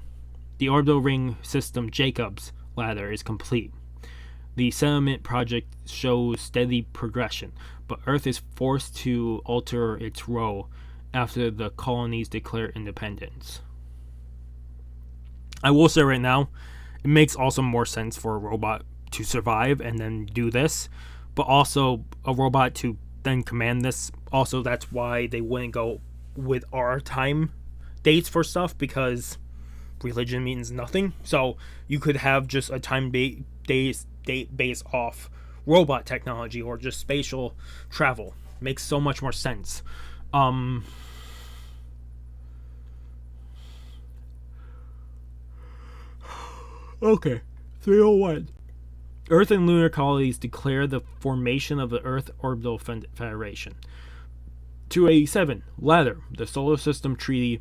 The orbital ring system Jacob's ladder is complete. The settlement project shows steady progression, but Earth is forced to alter its role after the colonies declare independence. I will say right now, it makes also more sense for a robot to survive and then do this, but also a robot to then command this. Also, that's why they wouldn't go with our time dates for stuff, because religion means nothing. So you could have just a time date based off robot technology or just spatial travel. Makes so much more sense. Okay, 301. Earth and lunar colonies declare the formation of the Earth Orbital Federation. 287. Ladder. The Solar System Treaty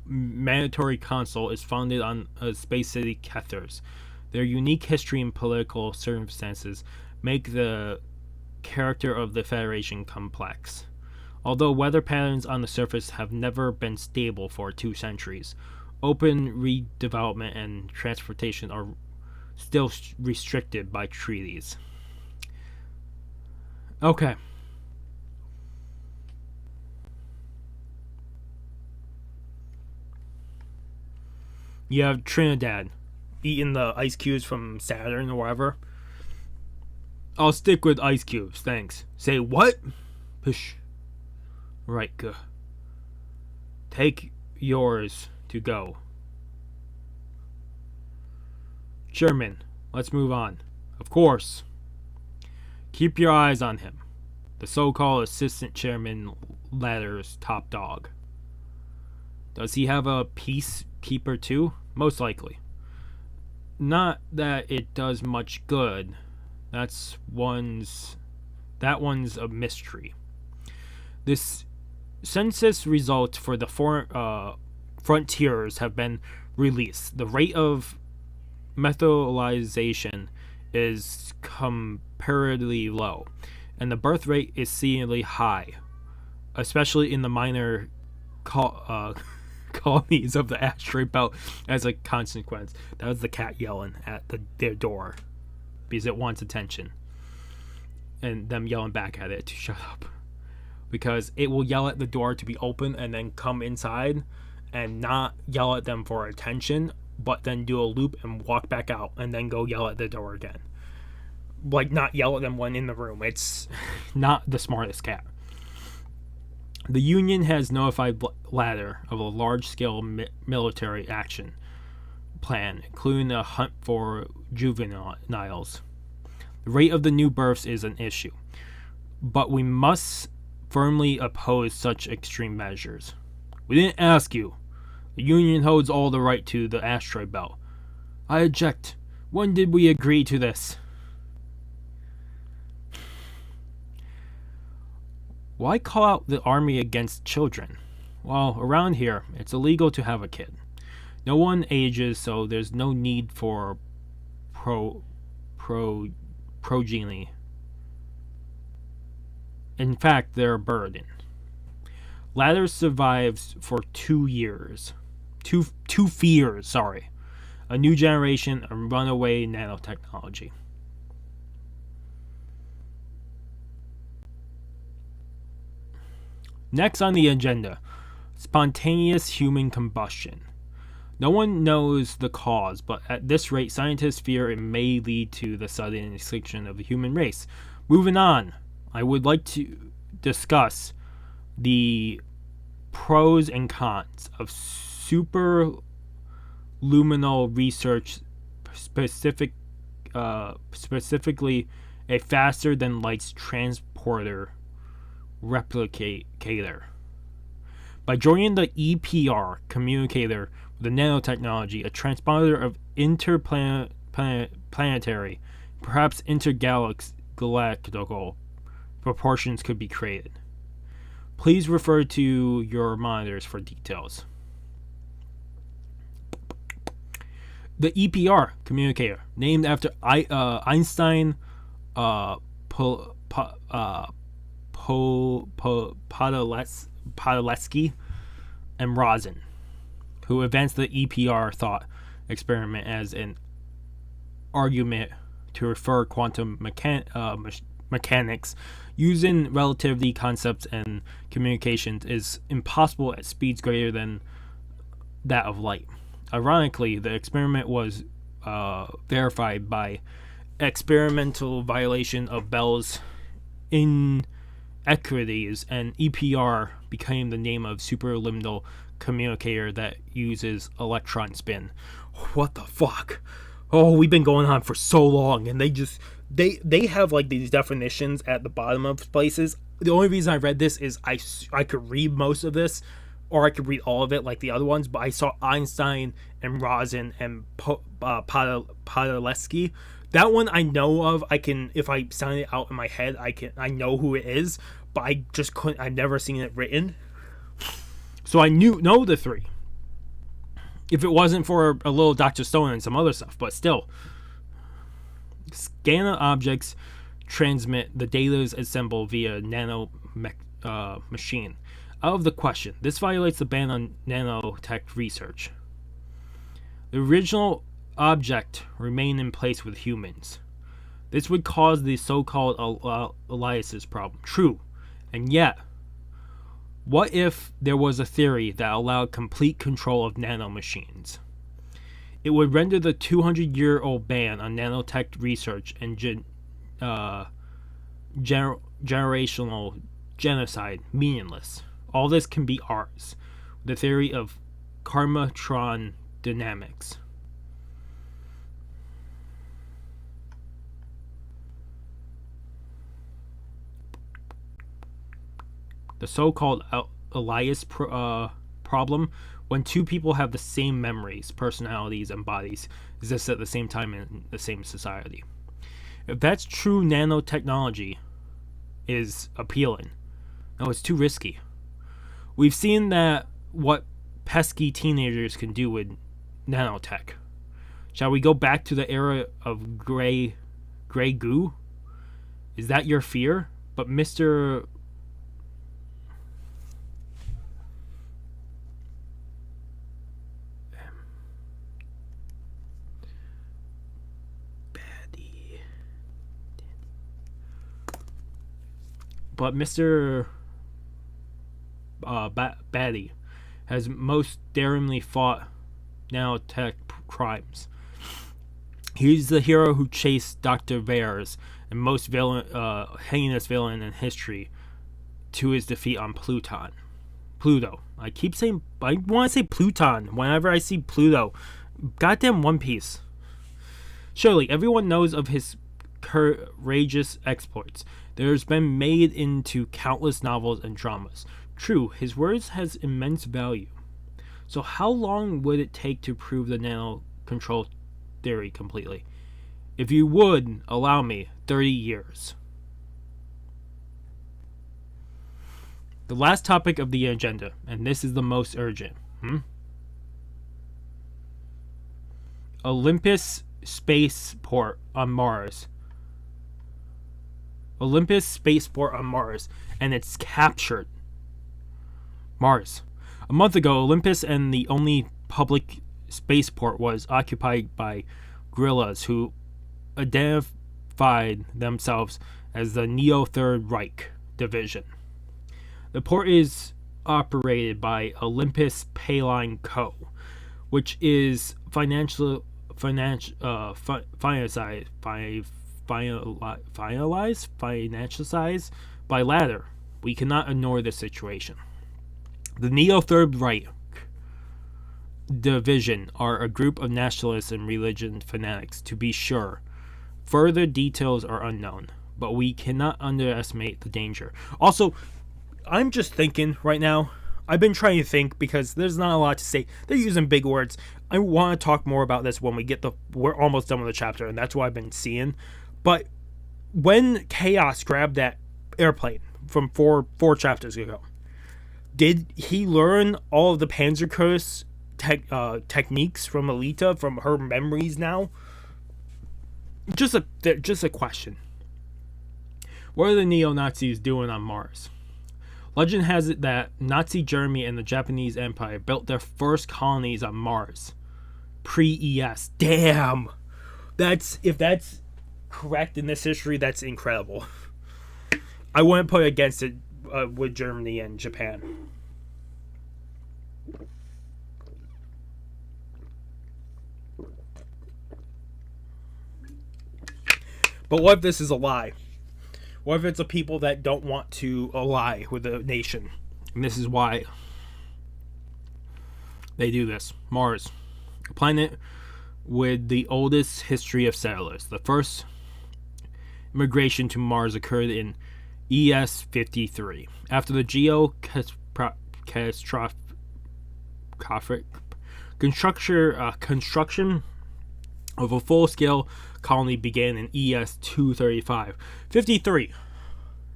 Mandatory Council is founded on a space city Kethers. Their unique history and political circumstances make the character of the Federation complex. Although weather patterns on the surface have never been stable for 2 centuries, open redevelopment and transportation are still restricted by treaties. Okay. You have Trinidad eating the ice cubes from Saturn or whatever. I'll stick with ice cubes, thanks. Say what? Push. Right, good. Take yours to go. Chairman, let's move on. Of course. Keep your eyes on him. The so-called assistant chairman ladder's top dog. Does he have a peacekeeper too? Most likely. Not that it does much good. That one's a mystery. This census results for the frontiers have been released. The rate of methylization is comparatively low, and the birth rate is seemingly high, especially in the minor colonies of the asteroid belt. As a consequence, that was the cat yelling at their door because it wants attention, and them yelling back at it to shut up, because it will yell at the door to be open and then come inside and not yell at them for attention, but then do a loop and walk back out and then go yell at the door again. Like, not yell at them when in the room. It's not the smartest cat. The Union has notified Ladder of a large-scale military action plan, including a hunt for juveniles. The rate of the new births is an issue, but we must firmly oppose such extreme measures. We didn't ask you. The Union holds all the right to the asteroid belt. I object. When did we agree to this? Why call out the army against children? Well, around here, it's illegal to have a kid. No one ages, so there's no need for progeny. In fact, they're a burden. Ladder survives for 2 years. Two fears, sorry. A new generation of runaway nanotechnology. Next on the agenda, spontaneous human combustion. No one knows the cause, but at this rate, scientists fear it may lead to the sudden extinction of the human race. Moving on, I would like to discuss the pros and cons of superluminal research, specifically a faster than light's transporter replicator. By joining the EPR communicator with the nanotechnology, a transponder of interplanetary, perhaps intergalactical proportions could be created. Please refer to your monitors for details. The EPR communicator, named after Einstein, Podolsky, and Rosen, who advanced the EPR thought experiment as an argument to refer quantum mechanics using relativity concepts and communications is impossible at speeds greater than that of light. Ironically, the experiment was verified by experimental violation of Bell's inequities, and EPR became the name of superluminal communicator that uses electron spin. What the fuck? Oh, we've been going on for so long, and they have like these definitions at the bottom of places. The only reason I read this is I could read most of this, or I could read all of it like the other ones, but I saw Einstein and Rosen and Podolsky. That one I know of. I can, if I sound it out in my head, I know who it is, but I just couldn't. I've never seen it written, so I know the three. If it wasn't for a little Dr. Stone and some other stuff, but still, scanner objects transmit the data is assembled via nano machine. Out of the question. This violates the ban on nanotech research. The original object remained in place with humans. This would cause the so-called Elias's problem. True. And yet, what if there was a theory that allowed complete control of nanomachines? It would render the 200-year-old ban on nanotech research and generational genocide meaningless. All this can be ours. The theory of Karmatron dynamics. The so-called Elias problem, when two people have the same memories, personalities, and bodies, exist at the same time in the same society. If that's true, nanotechnology is appealing. No, it's too risky. We've seen that what pesky teenagers can do with nanotech. Shall we go back to the era of gray gray goo? Is that your fear? But Mr. But Mr. Batty has most daringly fought nanotech crimes. He's the hero who chased Dr. Vares, and most heinous villain in history, to his defeat on Pluto. I want to say Pluton whenever I see Pluto. Goddamn One Piece. Surely everyone knows of his courageous exploits. There's been made into countless novels and dramas. True, his words has immense value. So how long would it take to prove the nano control theory completely? If you would allow me, 30 years. The last topic of the agenda, and this is the most urgent. Olympus spaceport on Mars. Olympus spaceport on Mars, and it's captured. Mars. A month ago, Olympus and the only public spaceport was occupied by guerrillas who identified themselves as the Neo Third Reich Division. The port is operated by Olympus Payline Co., which is finalized by Ladder. We cannot ignore this situation. The Neo Third Reich Division are a group of nationalists and religion fanatics, to be sure. Further details are unknown, but we cannot underestimate the danger. Also, I'm just thinking right now, I've been trying to think because there's not a lot to say. They're using big words. I want to talk more about this when we're almost done with the chapter, and that's what I've been seeing. But when Chaos grabbed that airplane from four chapters ago, did he learn all of the Panzerkurse techniques from Alita, from her memories now? Just a question. What are the neo-Nazis doing on Mars? Legend has it that Nazi Germany and the Japanese Empire built their first colonies on Mars. Pre-ES. Damn! If that's correct in this history, that's incredible. I wouldn't put it against it with Germany and Japan. But what if this is a lie? What if it's a people that don't want to ally with the nation? And this is why they do this. Mars, a planet with the oldest history of settlers. The first immigration to Mars occurred in ES 53. After the catastrophic construction of a full-scale colony began in ES 235. 53.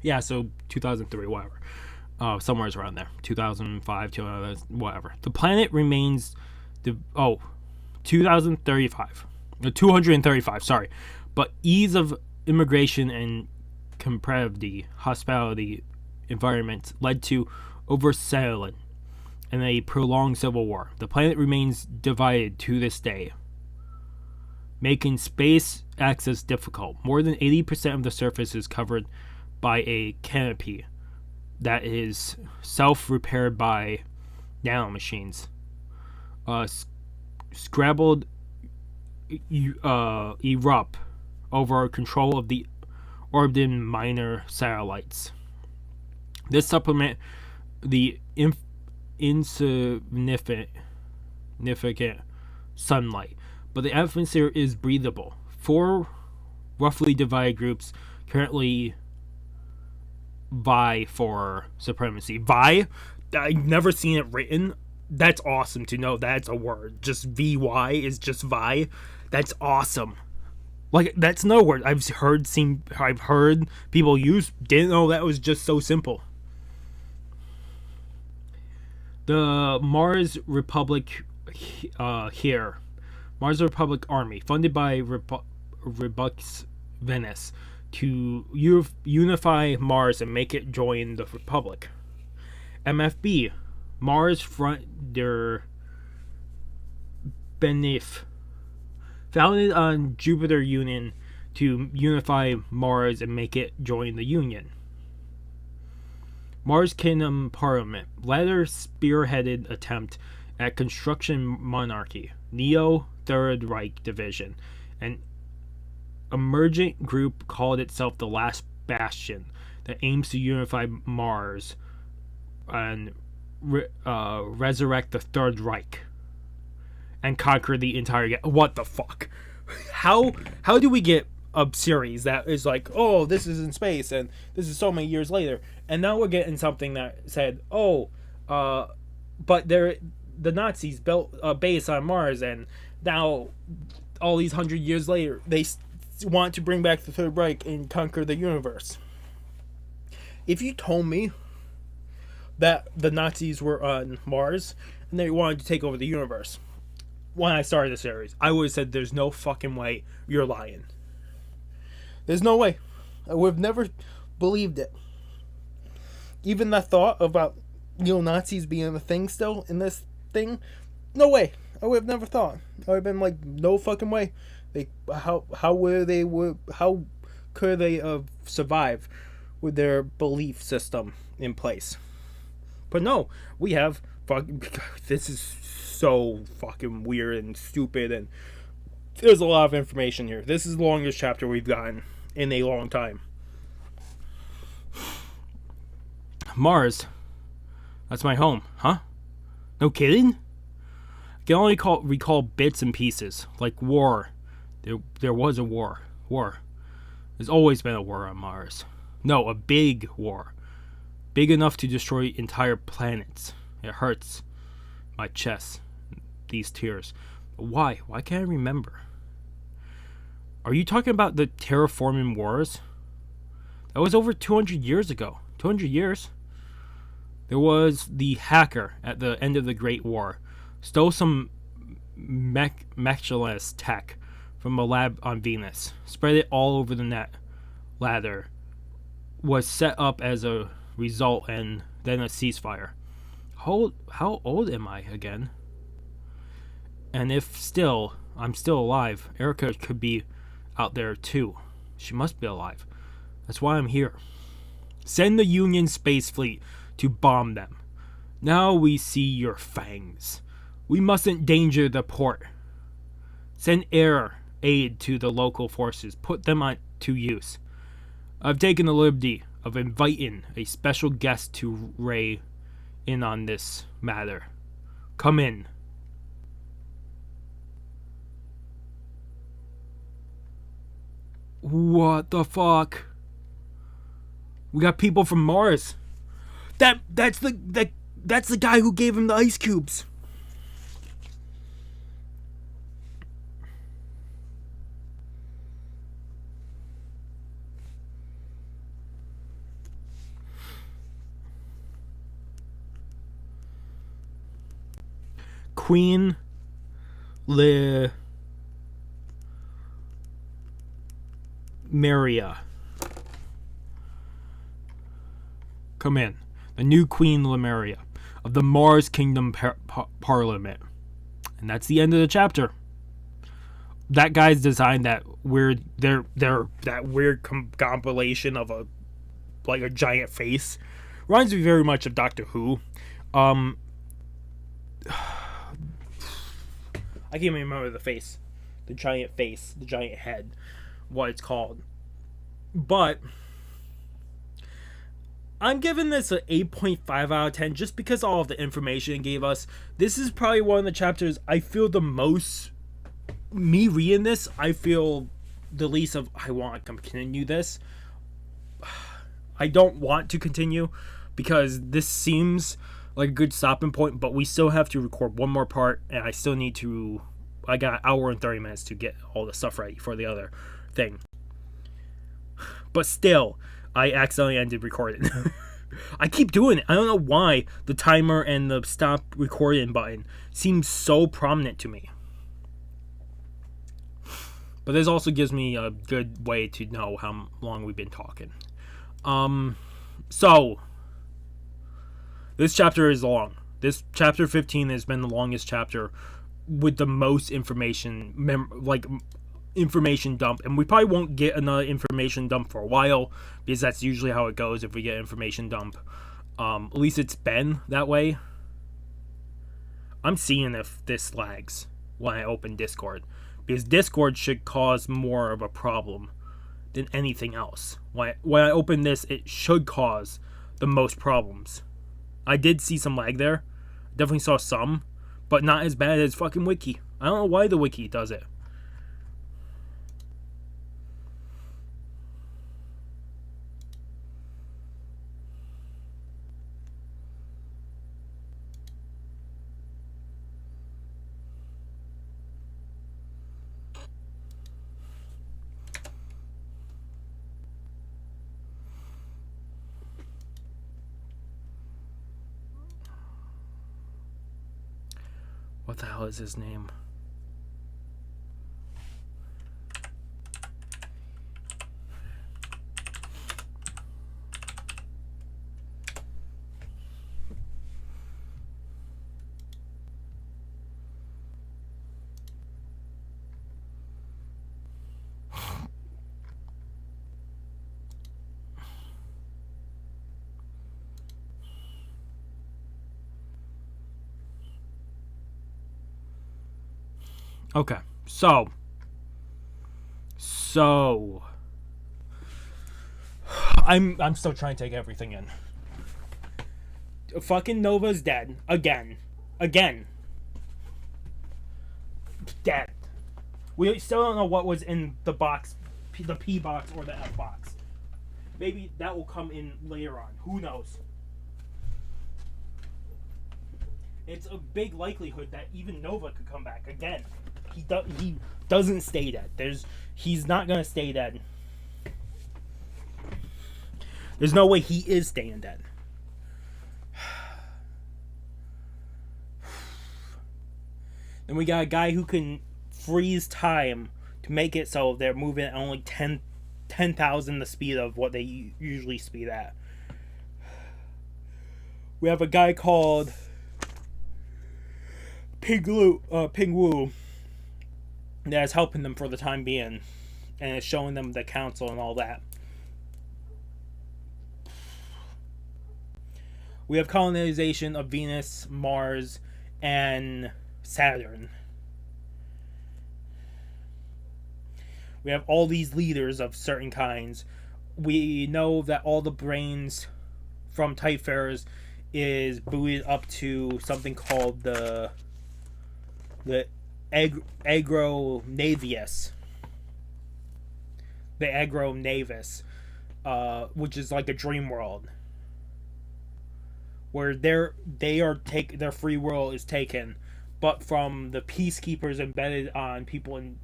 Yeah, so 2003, whatever. Somewhere around there. 2005, 2000, whatever. The planet remains 2035. 235, sorry. But ease of immigration and comparatively hospitality environments led to oversettlement and a prolonged civil war. The planet remains divided to this day, making space access difficult. More than 80% of the surface is covered by a canopy that is self-repaired by nanomachines. Scrabbled erupt over control of the orbiting minor satellites. This supplement the insignificant sunlight, but the atmosphere is breathable. 4 roughly divided groups currently vie for supremacy. Vie? I've never seen it written. That's awesome to know that's a word. Just VY is just vie. That's awesome. Like, that's no word I've heard people use. Didn't know that was just so simple. The Mars Republic Mars Republic Army, funded by Rebux Venice to unify Mars and make it join the Republic. MFB, Mars Front der Benef, founded on Jupiter Union to unify Mars and make it join the Union. Mars Kingdom Parliament, latter spearheaded attempt at construction monarchy, Neo Third Reich Division, an emergent group called itself the Last Bastion that aims to unify Mars and resurrect the Third Reich and conquer the entire. What the fuck? How do we get a series that is like, oh, this is in space and this is so many years later, and now we're getting something that said, but the Nazis built a base on Mars, and now all these 100 years later they want to bring back the Third Reich and conquer the universe. If you told me that the Nazis were on Mars and they wanted to take over the universe when I started the series, I would have said, there's no fucking way, you're lying. There's no way. I would have never believed it. Even that thought about Nazis being a thing still in this thing, no way. I would have never thought. I would have been like, no fucking way. How could they have survived with their belief system in place? But no, we have this is so fucking weird and stupid, and there's a lot of information here. This is the longest chapter we've gotten in a long time. Mars, that's my home, huh? No kidding? I can only recall bits and pieces, like war. There was a war. There's always been a war on Mars. No, a big war. Big enough to destroy entire planets. It hurts my chest, these tears. But why? Why can't I remember? Are you talking about the terraforming wars? That was over 200 years ago. 200 years? There was the hacker at the end of the Great War. Stole some mechanized tech from a lab on Venus. Spread it all over the net. Ladder was set up as a result, and then a ceasefire. How old am I again? And if I'm still alive, Erica could be out there too. She must be alive. That's why I'm here. Send the Union space fleet to bomb them. Now we see your fangs. We mustn't endanger the port. Send air aid to the local forces. Put them to use. I've taken the liberty of inviting a special guest to weigh in on this matter. Come in. What the fuck? We got people from Mars. That's the guy who gave him the ice cubes. Queen Maria. Come in. The new Queen Lemuria of the Mars Kingdom Parliament. And that's the end of the chapter. That guy's designed that weird that weird compilation of a giant face. Reminds me very much of Doctor Who. I can't even remember the face. The giant face, the giant head, what it's called. But I'm giving this an 8.5 out of 10 just because all of the information it gave us. This is probably one of the chapters I feel the most, me reading this, I feel the least of, I want to continue this. I don't want to continue because this seems like a good stopping point, but we still have to record one more part, and I still need to, I got an hour and 30 minutes to get all the stuff ready for the other thing. But still, I accidentally ended recording. I keep doing it. I don't know why the timer and the stop recording button seems so prominent to me. But But this also gives me a good way to know how long we've been talking. So this chapter is long. This chapter 15 has been the longest chapter with the most information, information dump. And we probably won't get another information dump for a while, because that's usually how it goes if we get information dump. At least it's been that way. I'm seeing if this lags when I open Discord, because Discord should cause more of a problem than anything else. When I open this, it should cause the most problems. I did see some lag there. Definitely saw some, but not as bad as fucking Wiki. I don't know why the Wiki does it. What the hell is his name? Okay, so I'm still trying to take everything in. Fucking Nova's dead again, dead. We still don't know what was in the box, the P box or the F box. Maybe that will come in later on. Who knows? It's a big likelihood that even Nova could come back again. He doesn't stay dead. He's not gonna stay dead. There's no way he is staying dead. Then we got a guy who can freeze time to make it so they're moving at only 10,000 the speed of what they usually speed at. We have a guy called Ping-Wu that is helping them for the time being, and is showing them the council and all that. We have colonization of Venus, Mars, and Saturn. We have all these leaders of certain kinds. We know that all the brains from Typefarers is booted up to something called the Agronavius. The Agronavis, which is like a dream world, where their free will is taken, but from the peacekeepers embedded on people in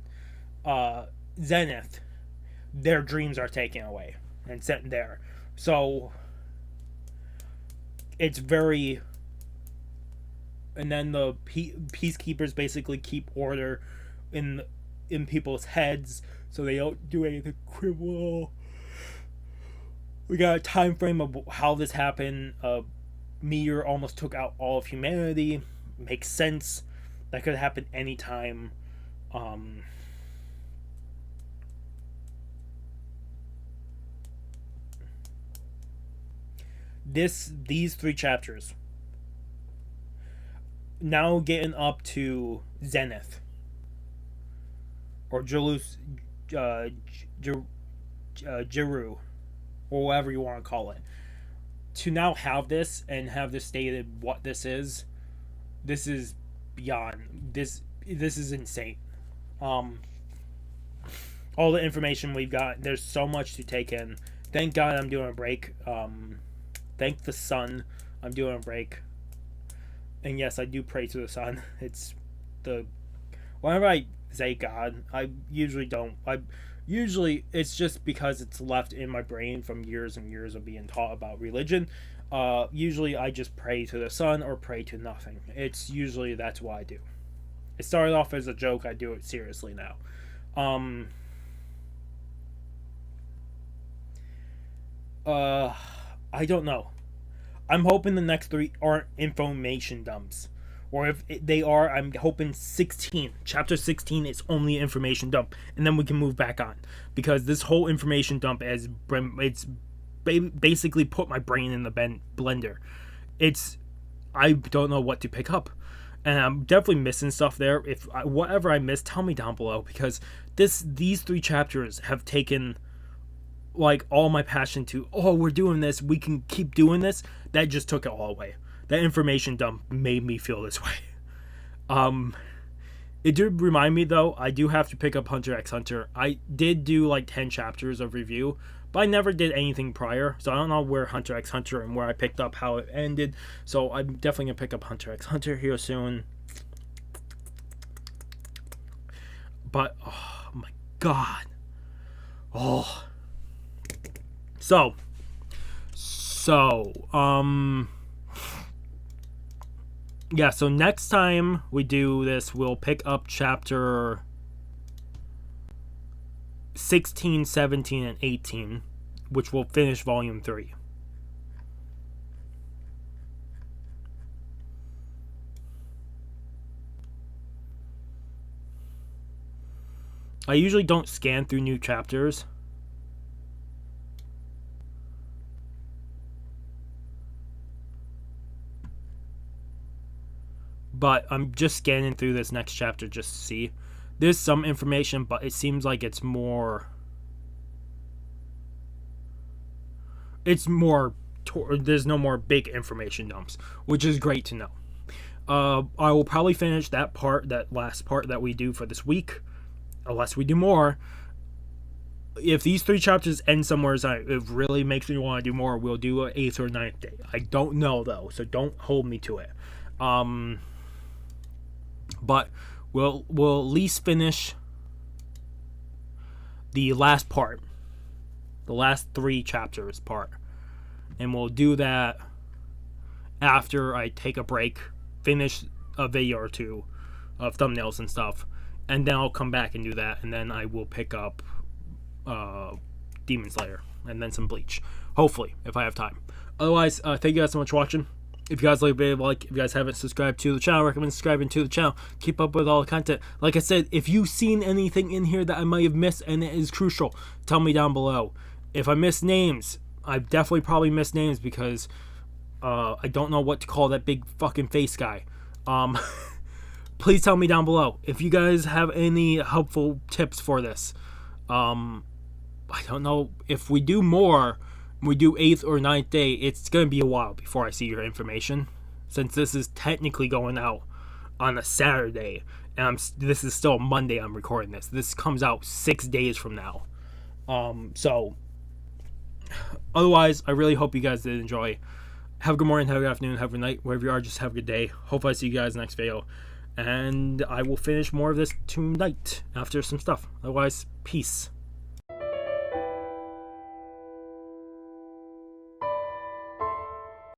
Zenith, their dreams are taken away and set there. So it's very. And then the peacekeepers basically keep order in people's heads, so they don't do anything criminal. We got a time frame of how this happened. A meteor almost took out all of humanity. Makes sense. That could happen anytime. These 3 chapters. Now getting up to Zenith, or Jiru, or whatever you want to call it. To now have this and have this stated what this is beyond this. This is insane. All the information we've got. There's so much to take in. Thank God I'm doing a break. Thank the sun I'm doing a break. And yes, I do pray to the sun. It's whenever I say God, I usually don't. Usually it's just because it's left in my brain from years and years of being taught about religion. Usually I just pray to the sun or pray to nothing. It's usually that's what I do. It started off as a joke. I do it seriously now. Um, I don't know. I'm hoping the next 3 aren't information dumps. Or if they are, I'm hoping chapter 16 is only information dump. And then we can move back on. Because this whole information dump, it's basically put my brain in the blender. I don't know what to pick up. And I'm definitely missing stuff there. If whatever I missed, tell me down below. Because these 3 chapters have taken like all my passion to, oh, we're doing this, we can keep doing this. That just took it all away. That information dump made me feel this way. It did remind me, though, I do have to pick up Hunter x Hunter. I did do like 10 chapters of review, but I never did anything prior, so I don't know where Hunter x Hunter and where I picked up, how it ended. So I'm definitely gonna pick up Hunter x Hunter here soon. But oh my god, So yeah, so next time we do this, we'll pick up chapter 16, 17, and 18, which will finish volume 3. I usually don't scan through new chapters. But I'm just scanning through this next chapter just to see. There's some information, but it seems like it's more... there's no more big information dumps, which is great to know. I will probably finish that last part that we do for this week, unless we do more. If these 3 chapters end somewhere, it really makes me want to do more, we'll do an 8th or 9th day. I don't know, though, so don't hold me to it. But we'll at least finish the last part, the last 3 chapters part, and we'll do that after I take a break, finish a video or 2 of thumbnails and stuff, and then I'll come back and do that, and then I will pick up Demon Slayer and then some Bleach, hopefully, if I have time. Otherwise, thank you guys so much for watching. If you guys like the video, if you guys haven't subscribed to the channel, I recommend subscribing to the channel. Keep up with all the content. Like I said, if you've seen anything in here that I might have missed and it is crucial, tell me down below. If I miss names, I definitely probably missed names because I don't know what to call that big fucking face guy. Please tell me down below. If you guys have any helpful tips for this. I don't know if we do more. We do 8th or 9th day, it's going to be a while before I see your information, since this is technically going out on a Saturday, and this is still Monday I'm recording this. This comes out 6 days from now. So, otherwise, I really hope you guys did enjoy. Have a good morning, have a good afternoon, have a good night, wherever you are, just have a good day. Hope I see you guys next video, and I will finish more of this tonight after some stuff. Otherwise, peace.